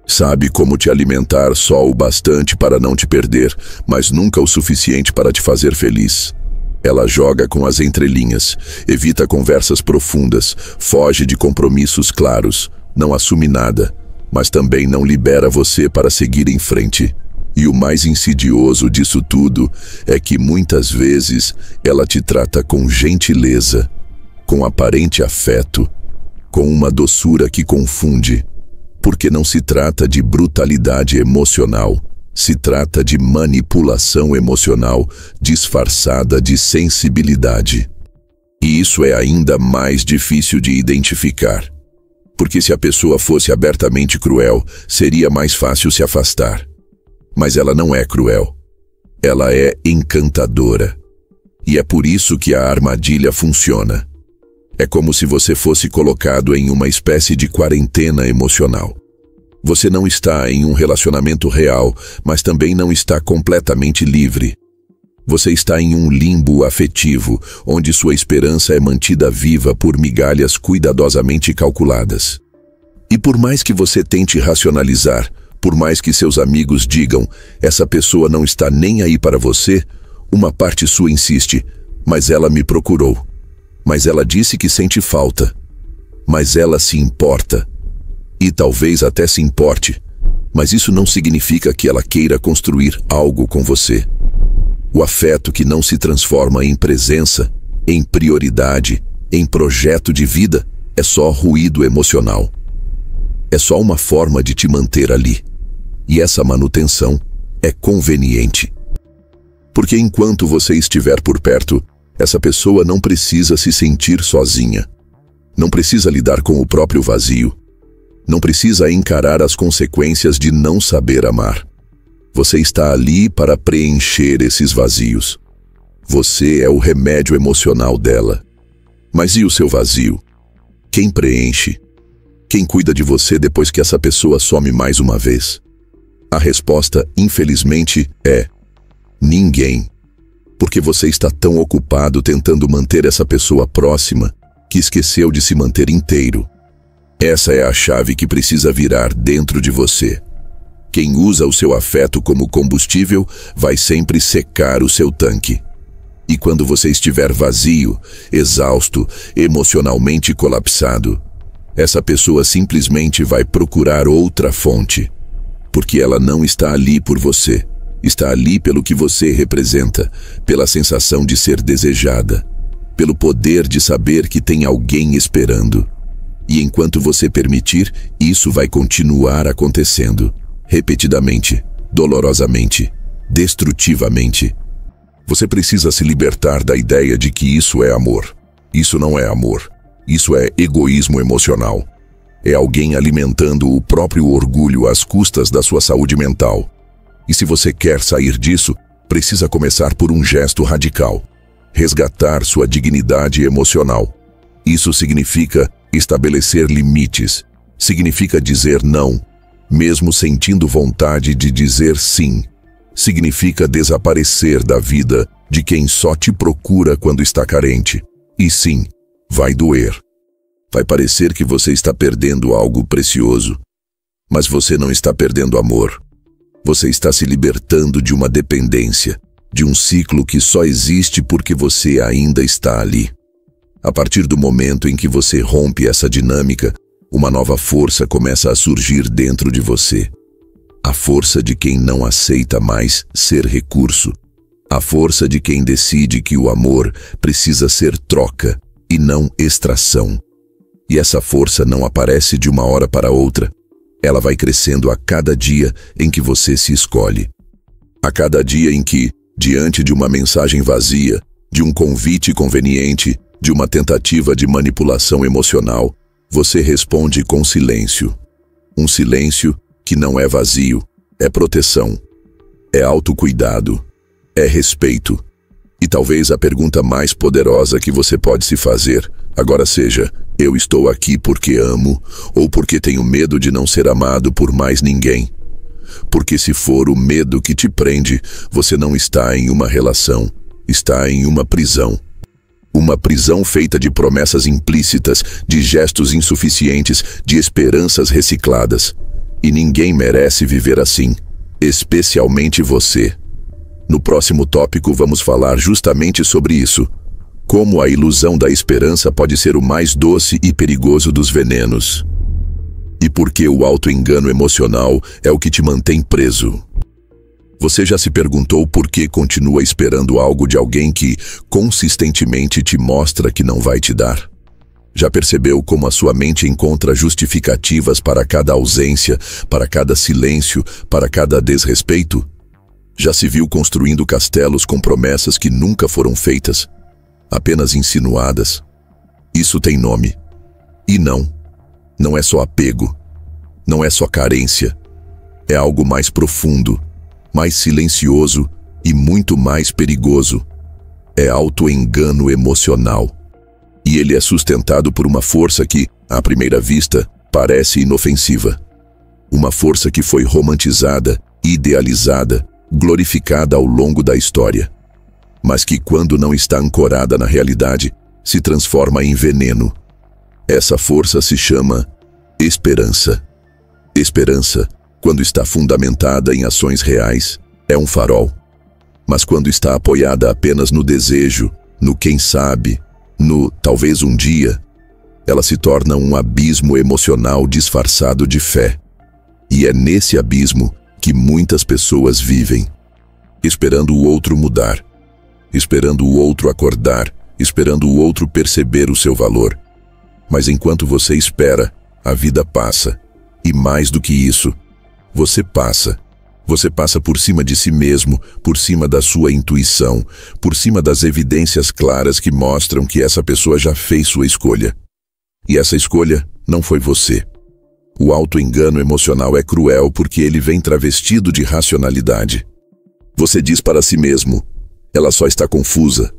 Sabe como te alimentar só o bastante para não te perder, mas nunca o suficiente para te fazer feliz. Ela joga com as entrelinhas, evita conversas profundas, foge de compromissos claros, não assume nada, mas também não libera você para seguir em frente. E o mais insidioso disso tudo é que muitas vezes ela te trata com gentileza, com aparente afeto, com uma doçura que confunde, porque não se trata de brutalidade emocional. Se trata de manipulação emocional disfarçada de sensibilidade. E isso é ainda mais difícil de identificar. Porque se a pessoa fosse abertamente cruel, seria mais fácil se afastar. Mas ela não é cruel. Ela é encantadora. E é por isso que a armadilha funciona. É como se você fosse colocado em uma espécie de quarentena emocional. Você não está em um relacionamento real, mas também não está completamente livre. Você está em um limbo afetivo, onde sua esperança é mantida viva por migalhas cuidadosamente calculadas. E por mais que você tente racionalizar, por mais que seus amigos digam, essa pessoa não está nem aí para você, uma parte sua insiste, mas ela me procurou. Mas ela disse que sente falta. Mas ela se importa. E talvez até se importe, mas isso não significa que ela queira construir algo com você. O afeto que não se transforma em presença, em prioridade, em projeto de vida, é só ruído emocional. É só uma forma de te manter ali. E essa manutenção é conveniente. Porque enquanto você estiver por perto, essa pessoa não precisa se sentir sozinha. Não precisa lidar com o próprio vazio. Não precisa encarar as consequências de não saber amar. Você está ali para preencher esses vazios. Você é o remédio emocional dela. Mas e o seu vazio? Quem preenche? Quem cuida de você depois que essa pessoa some mais uma vez? A resposta, infelizmente, é ninguém. Porque você está tão ocupado tentando manter essa pessoa próxima que esqueceu de se manter inteiro. Essa é a chave que precisa virar dentro de você. Quem usa o seu afeto como combustível vai sempre secar o seu tanque. E quando você estiver vazio, exausto, emocionalmente colapsado, essa pessoa simplesmente vai procurar outra fonte. Porque ela não está ali por você. Está ali pelo que você representa, pela sensação de ser desejada, pelo poder de saber que tem alguém esperando. E enquanto você permitir, isso vai continuar acontecendo, repetidamente, dolorosamente, destrutivamente. Você precisa se libertar da ideia de que isso é amor. Isso não é amor. Isso é egoísmo emocional. É alguém alimentando o próprio orgulho às custas da sua saúde mental. E se você quer sair disso, precisa começar por um gesto radical. Resgatar sua dignidade emocional. Isso significa estabelecer limites. Significa dizer não, mesmo sentindo vontade de dizer sim. Significa desaparecer da vida de quem só te procura quando está carente. E sim, vai doer. Vai parecer que você está perdendo algo precioso, mas você não está perdendo amor. Você está se libertando de uma dependência, de um ciclo que só existe porque você ainda está ali. A partir do momento em que você rompe essa dinâmica, uma nova força começa a surgir dentro de você. A força de quem não aceita mais ser recurso. A força de quem decide que o amor precisa ser troca e não extração. E essa força não aparece de uma hora para outra. Ela vai crescendo a cada dia em que você se escolhe. A cada dia em que, diante de uma mensagem vazia, de um convite conveniente, de uma tentativa de manipulação emocional, você responde com silêncio. Um silêncio que não é vazio, é proteção, é autocuidado, é respeito. E talvez a pergunta mais poderosa que você pode se fazer agora seja: eu estou aqui porque amo ou porque tenho medo de não ser amado por mais ninguém? Porque se for o medo que te prende, você não está em uma relação, está em uma prisão. Uma prisão feita de promessas implícitas, de gestos insuficientes, de esperanças recicladas. E ninguém merece viver assim, especialmente você. No próximo tópico vamos falar justamente sobre isso. Como a ilusão da esperança pode ser o mais doce e perigoso dos venenos. E por que o auto-engano emocional é o que te mantém preso. Você já se perguntou por que continua esperando algo de alguém que consistentemente te mostra que não vai te dar? Já percebeu como a sua mente encontra justificativas para cada ausência, para cada silêncio, para cada desrespeito? Já se viu construindo castelos com promessas que nunca foram feitas, apenas insinuadas? Isso tem nome. E não é só apego, não é só carência. É algo mais profundo, mais silencioso e muito mais perigoso. É auto-engano emocional. E ele é sustentado por uma força que, à primeira vista, parece inofensiva. Uma força que foi romantizada, idealizada, glorificada ao longo da história. Mas que, quando não está ancorada na realidade, se transforma em veneno. Essa força se chama esperança. Esperança, quando está fundamentada em ações reais, é um farol. Mas quando está apoiada apenas no desejo, no quem sabe, no talvez um dia, ela se torna um abismo emocional disfarçado de fé. E é nesse abismo que muitas pessoas vivem, esperando o outro mudar, esperando o outro acordar, esperando o outro perceber o seu valor. Mas enquanto você espera, a vida passa. E mais do que isso, você passa. Você passa por cima de si mesmo, por cima da sua intuição, por cima das evidências claras que mostram que essa pessoa já fez sua escolha. E essa escolha não foi você. O auto-engano emocional é cruel porque ele vem travestido de racionalidade. Você diz para si mesmo: ela só está confusa,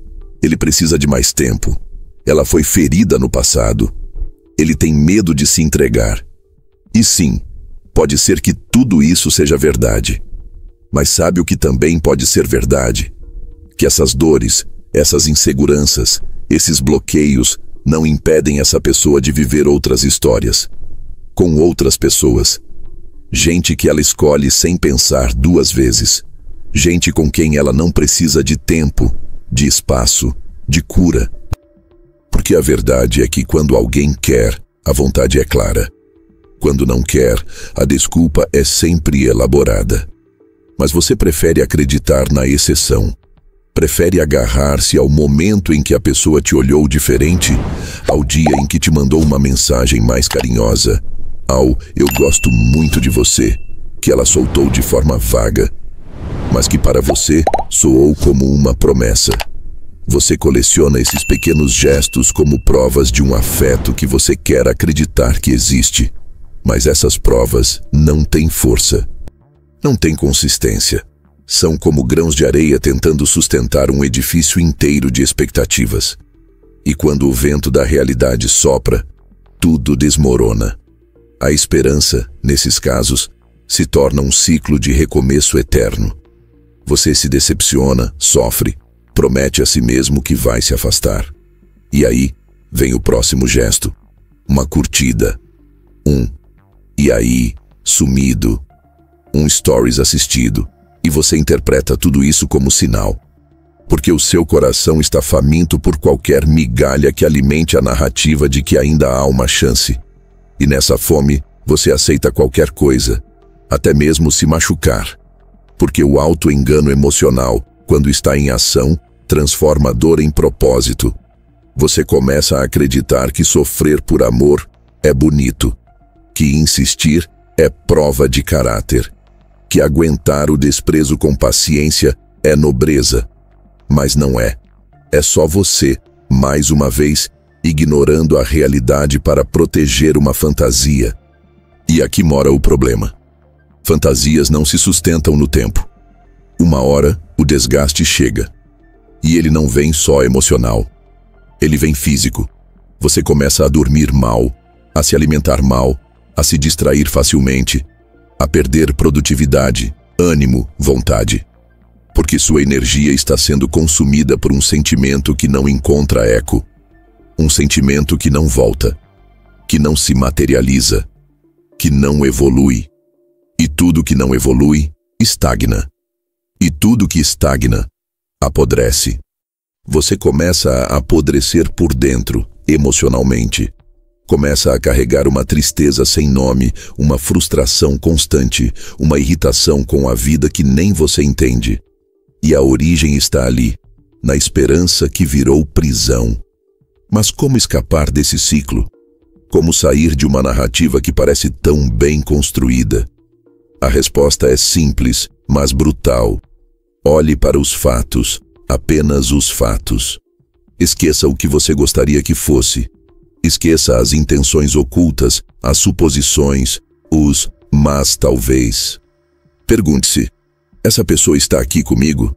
ele precisa de mais tempo, ela foi ferida no passado, ele tem medo de se entregar. E sim, pode ser que tudo isso seja verdade. Mas sabe o que também pode ser verdade? Que essas dores, essas inseguranças, esses bloqueios não impedem essa pessoa de viver outras histórias, com outras pessoas. Gente que ela escolhe sem pensar duas vezes. Gente com quem ela não precisa de tempo, de espaço, de cura. Porque a verdade é que quando alguém quer, a vontade é clara. Quando não quer, a desculpa é sempre elaborada. Mas você prefere acreditar na exceção. Prefere agarrar-se ao momento em que a pessoa te olhou diferente, ao dia em que te mandou uma mensagem mais carinhosa, ao "eu gosto muito de você", que ela soltou de forma vaga, mas que para você soou como uma promessa. Você coleciona esses pequenos gestos como provas de um afeto que você quer acreditar que existe. Mas essas provas não têm força, não têm consistência. São como grãos de areia tentando sustentar um edifício inteiro de expectativas. E quando o vento da realidade sopra, tudo desmorona. A esperança, nesses casos, se torna um ciclo de recomeço eterno. Você se decepciona, sofre, promete a si mesmo que vai se afastar. E aí, vem o próximo gesto. uma curtida, e aí, sumido, um stories assistido, e você interpreta tudo isso como sinal. Porque o seu coração está faminto por qualquer migalha que alimente a narrativa de que ainda há uma chance. E nessa fome, você aceita qualquer coisa, até mesmo se machucar. Porque o auto-engano emocional, quando está em ação, transforma a dor em propósito. Você começa a acreditar que sofrer por amor é bonito, que insistir é prova de caráter, que aguentar o desprezo com paciência é nobreza. Mas não é. É só você, mais uma vez, ignorando a realidade para proteger uma fantasia. E aqui mora o problema. Fantasias não se sustentam no tempo. Uma hora, o desgaste chega. E ele não vem só emocional. Ele vem físico. Você começa a dormir mal, a se alimentar mal, a se distrair facilmente, a perder produtividade, ânimo, vontade. Porque sua energia está sendo consumida por um sentimento que não encontra eco. Um sentimento que não volta, que não se materializa, que não evolui. E tudo que não evolui, estagna. E tudo que estagna, apodrece. Você começa a apodrecer por dentro, emocionalmente. Começa a carregar uma tristeza sem nome, uma frustração constante, uma irritação com a vida que nem você entende. E a origem está ali, na esperança que virou prisão. Mas como escapar desse ciclo? Como sair de uma narrativa que parece tão bem construída? A resposta é simples, mas brutal. Olhe para os fatos, apenas os fatos. Esqueça o que você gostaria que fosse. Esqueça as intenções ocultas, as suposições, os mas talvez. Pergunte-se: essa pessoa está aqui comigo?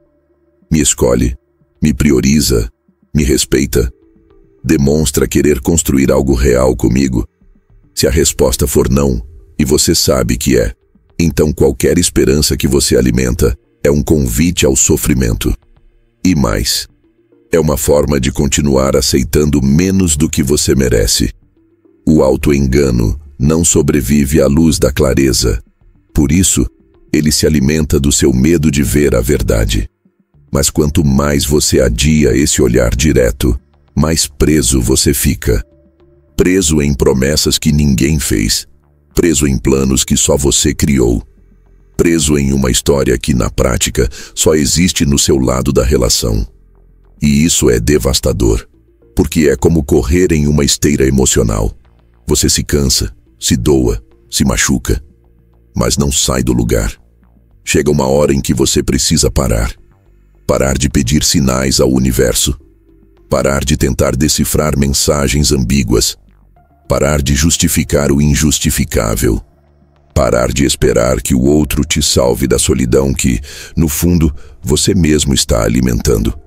Me escolhe? Me prioriza? Me respeita? Demonstra querer construir algo real comigo? Se a resposta for não, e você sabe que é, então qualquer esperança que você alimenta é um convite ao sofrimento. E mais, é uma forma de continuar aceitando menos do que você merece. O auto-engano não sobrevive à luz da clareza. Por isso, ele se alimenta do seu medo de ver a verdade. Mas quanto mais você adia esse olhar direto, mais preso você fica. Preso em promessas que ninguém fez. Preso em planos que só você criou. Preso em uma história que, na prática, só existe no seu lado da relação. E isso é devastador, porque é como correr em uma esteira emocional. Você se cansa, se doa, se machuca, mas não sai do lugar. Chega uma hora em que você precisa parar. Parar de pedir sinais ao universo. Parar de tentar decifrar mensagens ambíguas. Parar de justificar o injustificável. Parar de esperar que o outro te salve da solidão que, no fundo, você mesmo está alimentando.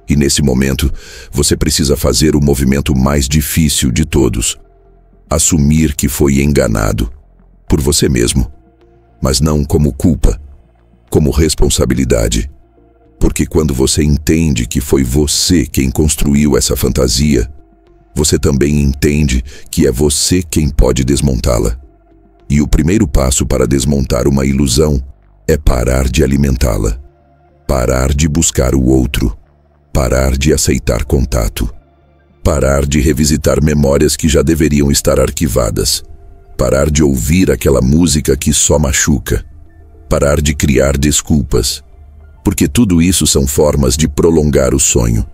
E nesse momento, você precisa fazer o movimento mais difícil de todos. Assumir que foi enganado. Por você mesmo. Mas não como culpa. Como responsabilidade. Porque quando você entende que foi você quem construiu essa fantasia, você também entende que é você quem pode desmontá-la. E o primeiro passo para desmontar uma ilusão é parar de alimentá-la. Parar de buscar o outro. Parar de aceitar contato. Parar de revisitar memórias que já deveriam estar arquivadas. Parar de ouvir aquela música que só machuca. Parar de criar desculpas. Porque tudo isso são formas de prolongar o sonho.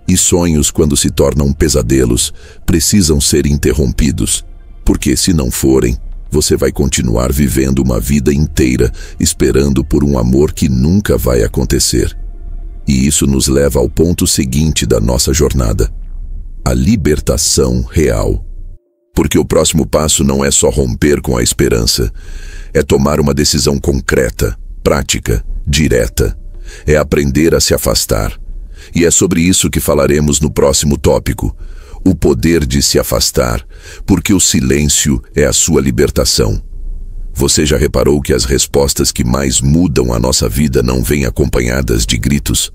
E sonhos, quando se tornam pesadelos, precisam ser interrompidos. Porque se não forem, você vai continuar vivendo uma vida inteira esperando por um amor que nunca vai acontecer. E isso nos leva ao ponto seguinte da nossa jornada: a libertação real. Porque o próximo passo não é só romper com a esperança, é tomar uma decisão concreta, prática, direta. É aprender a se afastar. E é sobre isso que falaremos no próximo tópico: o poder de se afastar, porque o silêncio é a sua libertação. Você já reparou que as respostas que mais mudam a nossa vida não vêm acompanhadas de gritos?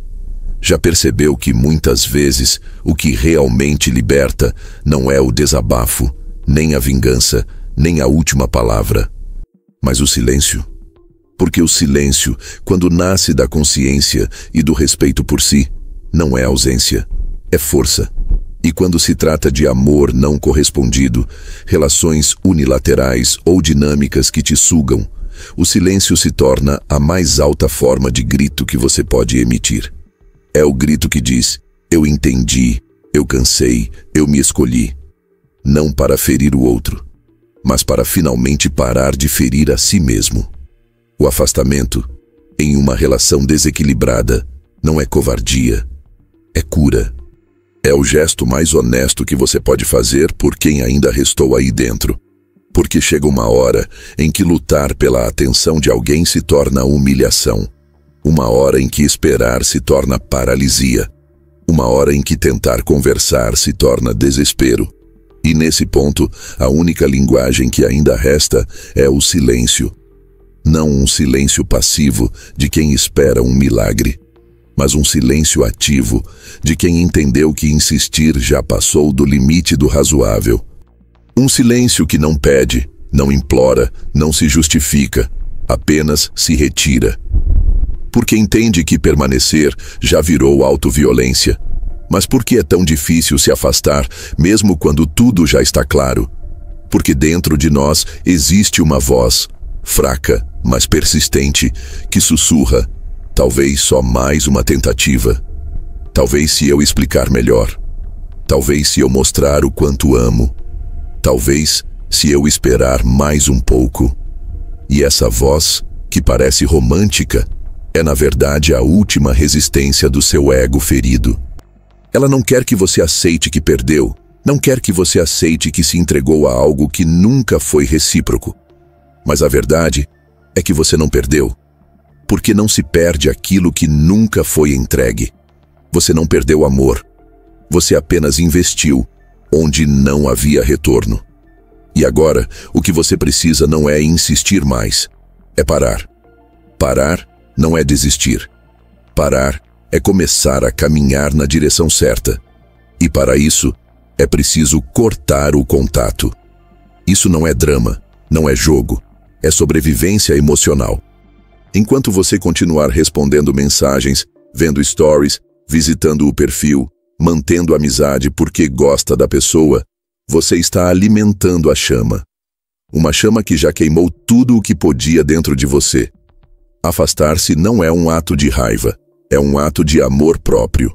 Já percebeu que muitas vezes o que realmente liberta não é o desabafo, nem a vingança, nem a última palavra, mas o silêncio. Porque o silêncio, quando nasce da consciência e do respeito por si, não é ausência, é força. E quando se trata de amor não correspondido, relações unilaterais ou dinâmicas que te sugam, o silêncio se torna a mais alta forma de grito que você pode emitir. É o grito que diz: eu entendi, eu cansei, eu me escolhi. Não para ferir o outro, mas para finalmente parar de ferir a si mesmo. O afastamento, em uma relação desequilibrada, não é covardia, é cura. É o gesto mais honesto que você pode fazer por quem ainda restou aí dentro. Porque chega uma hora em que lutar pela atenção de alguém se torna humilhação. Uma hora em que esperar se torna paralisia. Uma hora em que tentar conversar se torna desespero. E nesse ponto, a única linguagem que ainda resta é o silêncio. Não um silêncio passivo de quem espera um milagre, mas um silêncio ativo de quem entendeu que insistir já passou do limite do razoável. Um silêncio que não pede, não implora, não se justifica, apenas se retira. Porque entende que permanecer já virou autoviolência. Mas por que é tão difícil se afastar, mesmo quando tudo já está claro? Porque dentro de nós existe uma voz, fraca, mas persistente, que sussurra: talvez só mais uma tentativa. Talvez se eu explicar melhor. Talvez se eu mostrar o quanto amo. Talvez se eu esperar mais um pouco. E essa voz, que parece romântica, é na verdade a última resistência do seu ego ferido. Ela não quer que você aceite que perdeu, não quer que você aceite que se entregou a algo que nunca foi recíproco. Mas a verdade é que você não perdeu, porque não se perde aquilo que nunca foi entregue. Você não perdeu amor, você apenas investiu onde não havia retorno. E agora, o que você precisa não é insistir mais, é parar. Parar não é desistir. Parar é começar a caminhar na direção certa. E para isso, é preciso cortar o contato. Isso não é drama, não é jogo, é sobrevivência emocional. Enquanto você continuar respondendo mensagens, vendo stories, visitando o perfil, mantendo amizade porque gosta da pessoa, você está alimentando a chama. Uma chama que já queimou tudo o que podia dentro de você. Afastar-se não é um ato de raiva, é um ato de amor próprio.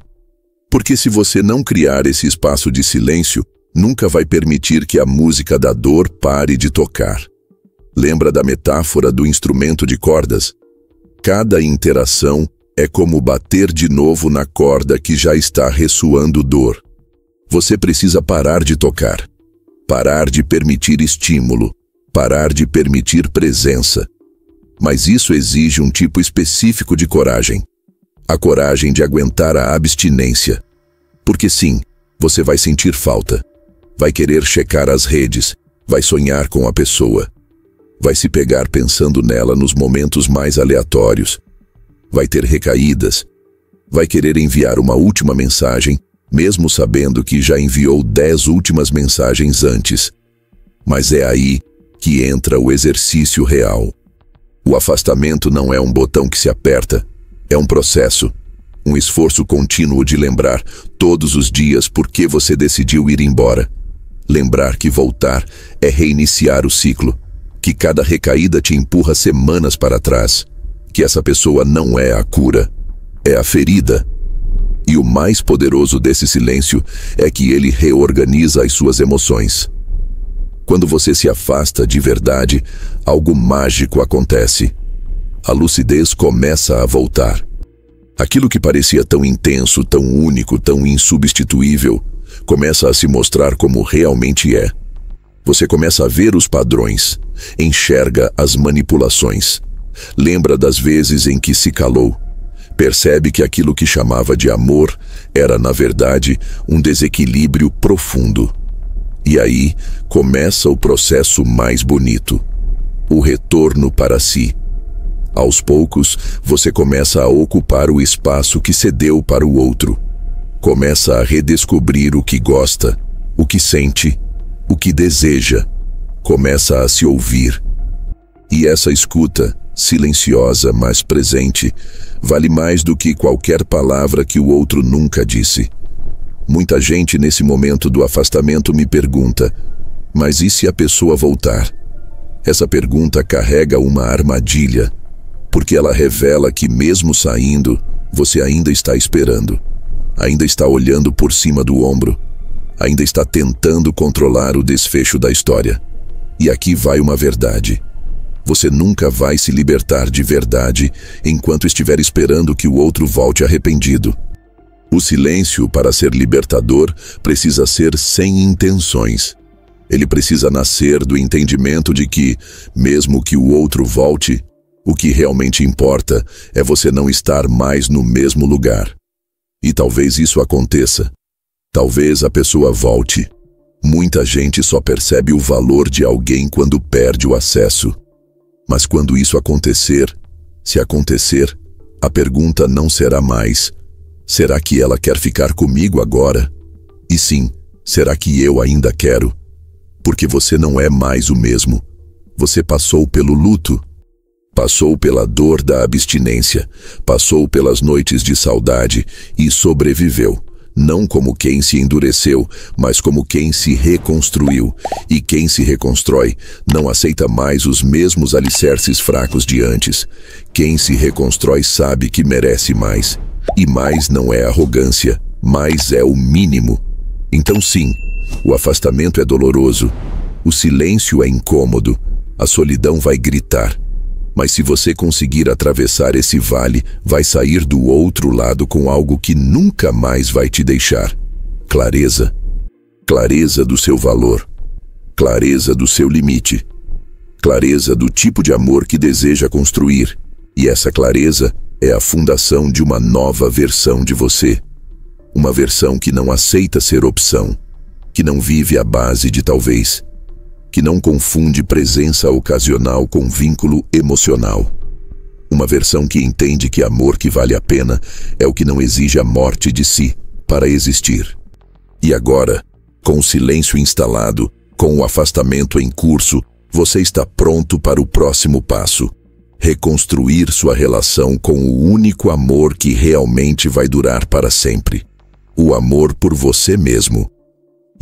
Porque se você não criar esse espaço de silêncio, nunca vai permitir que a música da dor pare de tocar. Lembra da metáfora do instrumento de cordas? Cada interação é como bater de novo na corda que já está ressoando dor. Você precisa parar de tocar, parar de permitir estímulo, parar de permitir presença. Mas isso exige um tipo específico de coragem. A coragem de aguentar a abstinência. Porque sim, você vai sentir falta. Vai querer checar as redes, vai sonhar com a pessoa. Vai se pegar pensando nela nos momentos mais aleatórios. Vai ter recaídas. Vai querer enviar uma última mensagem, mesmo sabendo que já enviou 10 últimas mensagens antes. Mas é aí que entra o exercício real. O afastamento não é um botão que se aperta, é um processo, um esforço contínuo de lembrar todos os dias por que você decidiu ir embora. Lembrar que voltar é reiniciar o ciclo, que cada recaída te empurra semanas para trás, que essa pessoa não é a cura, é a ferida. E o mais poderoso desse silêncio é que ele reorganiza as suas emoções. Quando você se afasta de verdade, algo mágico acontece. A lucidez começa a voltar. Aquilo que parecia tão intenso, tão único, tão insubstituível, começa a se mostrar como realmente é. Você começa a ver os padrões, enxerga as manipulações, lembra das vezes em que se calou, percebe que aquilo que chamava de amor era, na verdade, um desequilíbrio profundo. E aí começa o processo mais bonito, o retorno para si. Aos poucos, você começa a ocupar o espaço que cedeu para o outro. Começa a redescobrir o que gosta, o que sente, o que deseja, começa a se ouvir. E essa escuta, silenciosa, mas presente, vale mais do que qualquer palavra que o outro nunca disse. Muita gente nesse momento do afastamento me pergunta: mas e se a pessoa voltar? Essa pergunta carrega uma armadilha, porque ela revela que mesmo saindo, você ainda está esperando, ainda está olhando por cima do ombro, ainda está tentando controlar o desfecho da história. E aqui vai uma verdade: você nunca vai se libertar de verdade enquanto estiver esperando que o outro volte arrependido. O silêncio, para ser libertador, precisa ser sem intenções. Ele precisa nascer do entendimento de que, mesmo que o outro volte, o que realmente importa é você não estar mais no mesmo lugar. E talvez isso aconteça. Talvez a pessoa volte. Muita gente só percebe o valor de alguém quando perde o acesso. Mas quando isso acontecer, se acontecer, a pergunta não será mais: será que ela quer ficar comigo agora? E sim, será que eu ainda quero? Porque você não é mais o mesmo. Você passou pelo luto, passou pela dor da abstinência, passou pelas noites de saudade e sobreviveu. Não como quem se endureceu, mas como quem se reconstruiu. E quem se reconstrói não aceita mais os mesmos alicerces fracos de antes. Quem se reconstrói sabe que merece mais. E mais não é arrogância, mais é o mínimo. Então sim, o afastamento é doloroso, o silêncio é incômodo, a solidão vai gritar. Mas se você conseguir atravessar esse vale, vai sair do outro lado com algo que nunca mais vai te deixar: clareza. Clareza do seu valor. Clareza do seu limite. Clareza do tipo de amor que deseja construir. E essa clareza é a fundação de uma nova versão de você. Uma versão que não aceita ser opção, que não vive à base de talvez, que não confunde presença ocasional com vínculo emocional. Uma versão que entende que amor que vale a pena é o que não exige a morte de si para existir. E agora, com o silêncio instalado, com o afastamento em curso, você está pronto para o próximo passo: reconstruir sua relação com o único amor que realmente vai durar para sempre: o amor por você mesmo.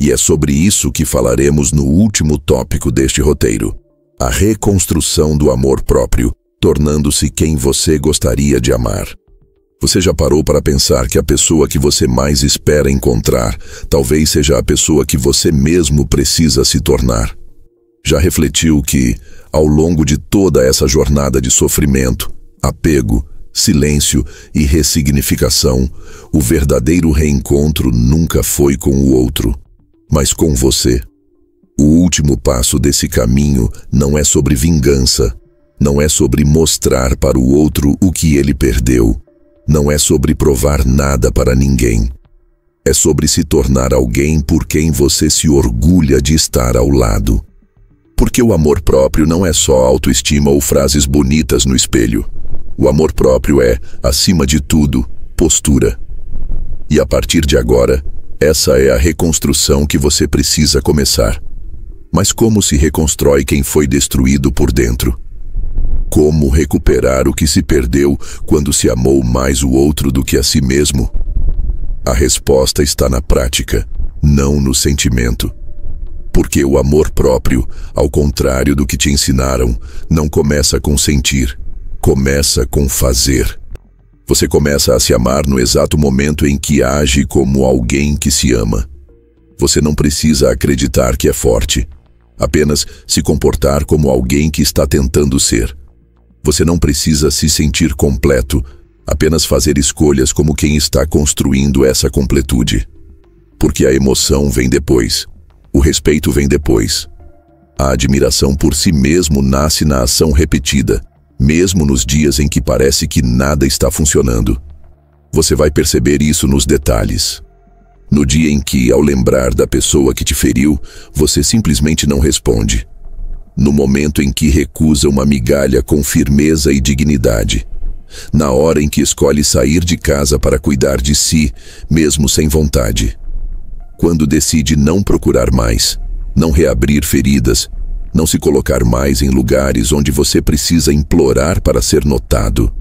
E é sobre isso que falaremos no último tópico deste roteiro: a reconstrução do amor próprio, tornando-se quem você gostaria de amar. Você já parou para pensar que a pessoa que você mais espera encontrar talvez seja a pessoa que você mesmo precisa se tornar? Já refletiu que, ao longo de toda essa jornada de sofrimento, apego, silêncio e ressignificação, o verdadeiro reencontro nunca foi com o outro, mas com você? O último passo desse caminho não é sobre vingança, não é sobre mostrar para o outro o que ele perdeu, não é sobre provar nada para ninguém. É sobre se tornar alguém por quem você se orgulha de estar ao lado. Porque o amor próprio não é só autoestima ou frases bonitas no espelho. O amor próprio é, acima de tudo, postura. E a partir de agora, essa é a reconstrução que você precisa começar. Mas como se reconstrói quem foi destruído por dentro? Como recuperar o que se perdeu quando se amou mais o outro do que a si mesmo? A resposta está na prática, não no sentimento. Porque o amor próprio, ao contrário do que te ensinaram, não começa com sentir, começa com fazer. Você começa a se amar no exato momento em que age como alguém que se ama. Você não precisa acreditar que é forte, apenas se comportar como alguém que está tentando ser. Você não precisa se sentir completo, apenas fazer escolhas como quem está construindo essa completude. Porque a emoção vem depois, o respeito vem depois. A admiração por si mesmo nasce na ação repetida, mesmo nos dias em que parece que nada está funcionando. Você vai perceber isso nos detalhes. No dia em que, ao lembrar da pessoa que te feriu, você simplesmente não responde. No momento em que recusa uma migalha com firmeza e dignidade. Na hora em que escolhe sair de casa para cuidar de si, mesmo sem vontade. Quando decide não procurar mais, não reabrir feridas, não se colocar mais em lugares onde você precisa implorar para ser notado.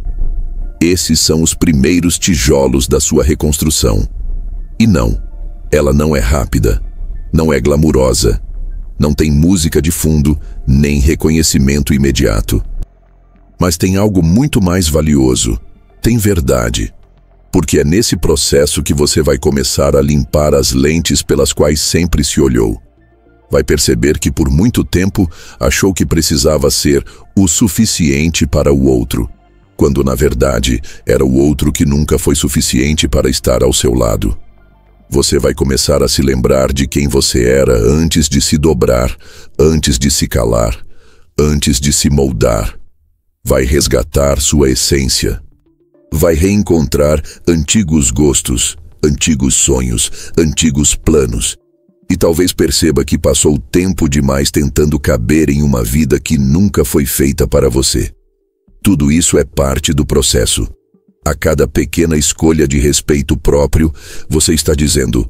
Esses são os primeiros tijolos da sua reconstrução. E não, ela não é rápida, não é glamurosa, não tem música de fundo, nem reconhecimento imediato. Mas tem algo muito mais valioso, tem verdade. Porque é nesse processo que você vai começar a limpar as lentes pelas quais sempre se olhou. Vai perceber que por muito tempo achou que precisava ser o suficiente para o outro, quando na verdade era o outro que nunca foi suficiente para estar ao seu lado. Você vai começar a se lembrar de quem você era antes de se dobrar, antes de se calar, antes de se moldar. Vai resgatar sua essência. Vai reencontrar antigos gostos, antigos sonhos, antigos planos. E talvez perceba que passou tempo demais tentando caber em uma vida que nunca foi feita para você. Tudo isso é parte do processo. A cada pequena escolha de respeito próprio, você está dizendo: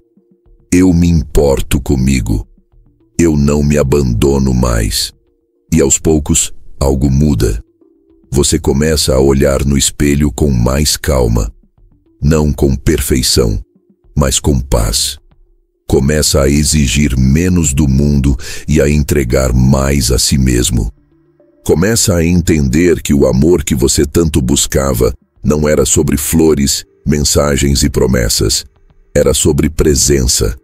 eu me importo comigo. Eu não me abandono mais. E aos poucos, algo muda. Você começa a olhar no espelho com mais calma. Não com perfeição, mas com paz. Começa a exigir menos do mundo e a entregar mais a si mesmo. Começa a entender que o amor que você tanto buscava não era sobre flores, mensagens e promessas. Era sobre presença.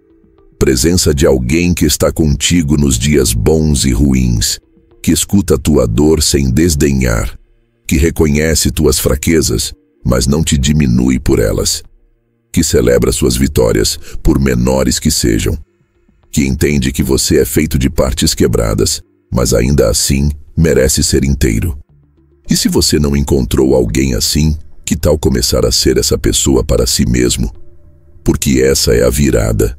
Presença de alguém que está contigo nos dias bons e ruins, que escuta tua dor sem desdenhar, que reconhece tuas fraquezas, mas não te diminui por elas, que celebra suas vitórias, por menores que sejam, que entende que você é feito de partes quebradas, mas ainda assim merece ser inteiro. E se você não encontrou alguém assim, que tal começar a ser essa pessoa para si mesmo? Porque essa é a virada,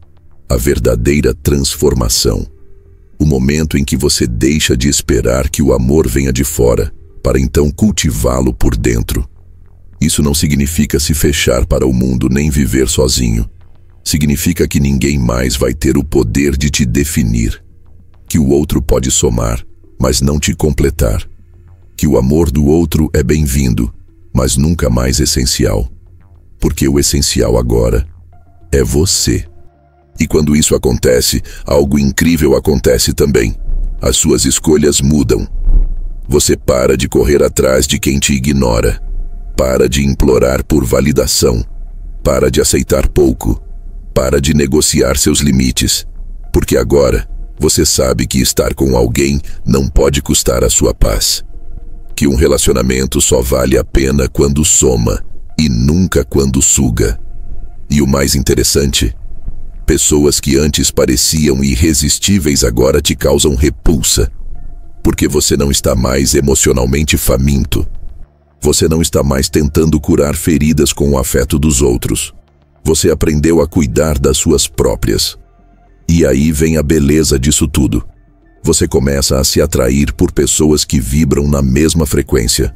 a verdadeira transformação. O momento em que você deixa de esperar que o amor venha de fora, para então cultivá-lo por dentro. Isso não significa se fechar para o mundo nem viver sozinho. Significa que ninguém mais vai ter o poder de te definir. Que o outro pode somar, mas não te completar. Que o amor do outro é bem-vindo, mas nunca mais essencial. Porque o essencial agora é você. E quando isso acontece, algo incrível acontece também. As suas escolhas mudam. Você para de correr atrás de quem te ignora. Para de implorar por validação. Para de aceitar pouco. Para de negociar seus limites. Porque agora você sabe que estar com alguém não pode custar a sua paz. Que um relacionamento só vale a pena quando soma e nunca quando suga. E o mais interessante, pessoas que antes pareciam irresistíveis agora te causam repulsa. Porque você não está mais emocionalmente faminto. Você não está mais tentando curar feridas com o afeto dos outros. Você aprendeu a cuidar das suas próprias. E aí vem a beleza disso tudo. Você começa a se atrair por pessoas que vibram na mesma frequência.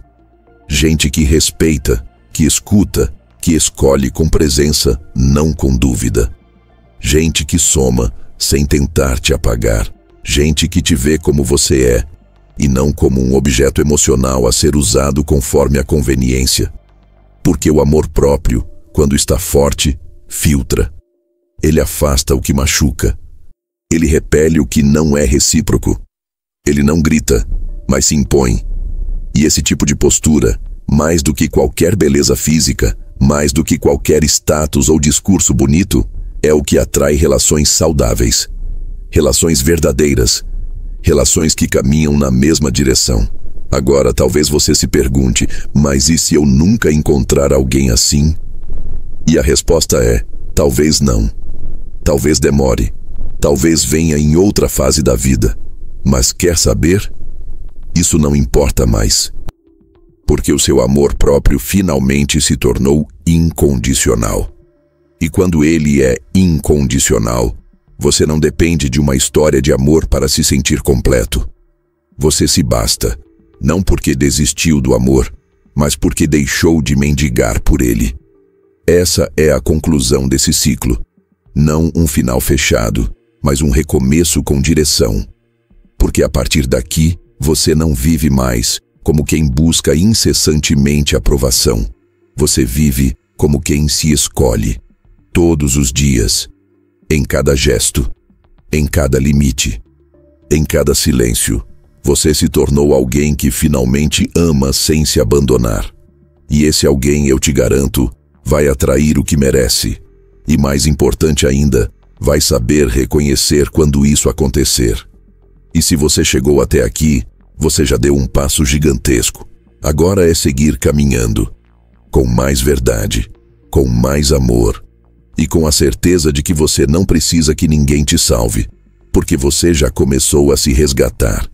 Gente que respeita, que escuta, que escolhe com presença, não com dúvida. Gente que soma, sem tentar te apagar. Gente que te vê como você é, e não como um objeto emocional a ser usado conforme a conveniência. Porque o amor próprio, quando está forte, filtra. Ele afasta o que machuca. Ele repele o que não é recíproco. Ele não grita, mas se impõe. E esse tipo de postura, mais do que qualquer beleza física, mais do que qualquer status ou discurso bonito, é o que atrai relações saudáveis. Relações verdadeiras. Relações que caminham na mesma direção. Agora talvez você se pergunte, mas e se eu nunca encontrar alguém assim? E a resposta é, talvez não. Talvez demore. Talvez venha em outra fase da vida. Mas quer saber? Isso não importa mais. Porque o seu amor próprio finalmente se tornou incondicional. E quando ele é incondicional, você não depende de uma história de amor para se sentir completo. Você se basta, não porque desistiu do amor, mas porque deixou de mendigar por ele. Essa é a conclusão desse ciclo, não um final fechado, mas um recomeço com direção. Porque a partir daqui, você não vive mais como quem busca incessantemente aprovação. Você vive como quem se escolhe, todos os dias, em cada gesto, em cada limite, em cada silêncio. Você se tornou alguém que finalmente ama sem se abandonar. E esse alguém, eu te garanto, vai atrair o que merece. E mais importante ainda, vai saber reconhecer quando isso acontecer. E se você chegou até aqui, você já deu um passo gigantesco. Agora é seguir caminhando, com mais verdade, com mais amor e com a certeza de que você não precisa que ninguém te salve, porque você já começou a se resgatar.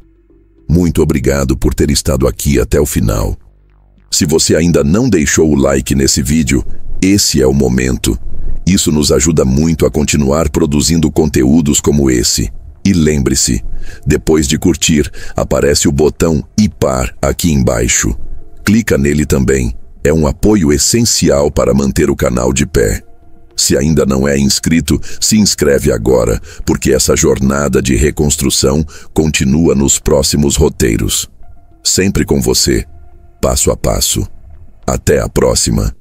Muito obrigado por ter estado aqui até o final. Se você ainda não deixou o like nesse vídeo, esse é o momento. Isso nos ajuda muito a continuar produzindo conteúdos como esse. E lembre-se, depois de curtir, aparece o botão IPAR aqui embaixo. Clica nele também. É um apoio essencial para manter o canal de pé. Se ainda não é inscrito, se inscreve agora, porque essa jornada de reconstrução continua nos próximos roteiros. Sempre com você, passo a passo. Até a próxima.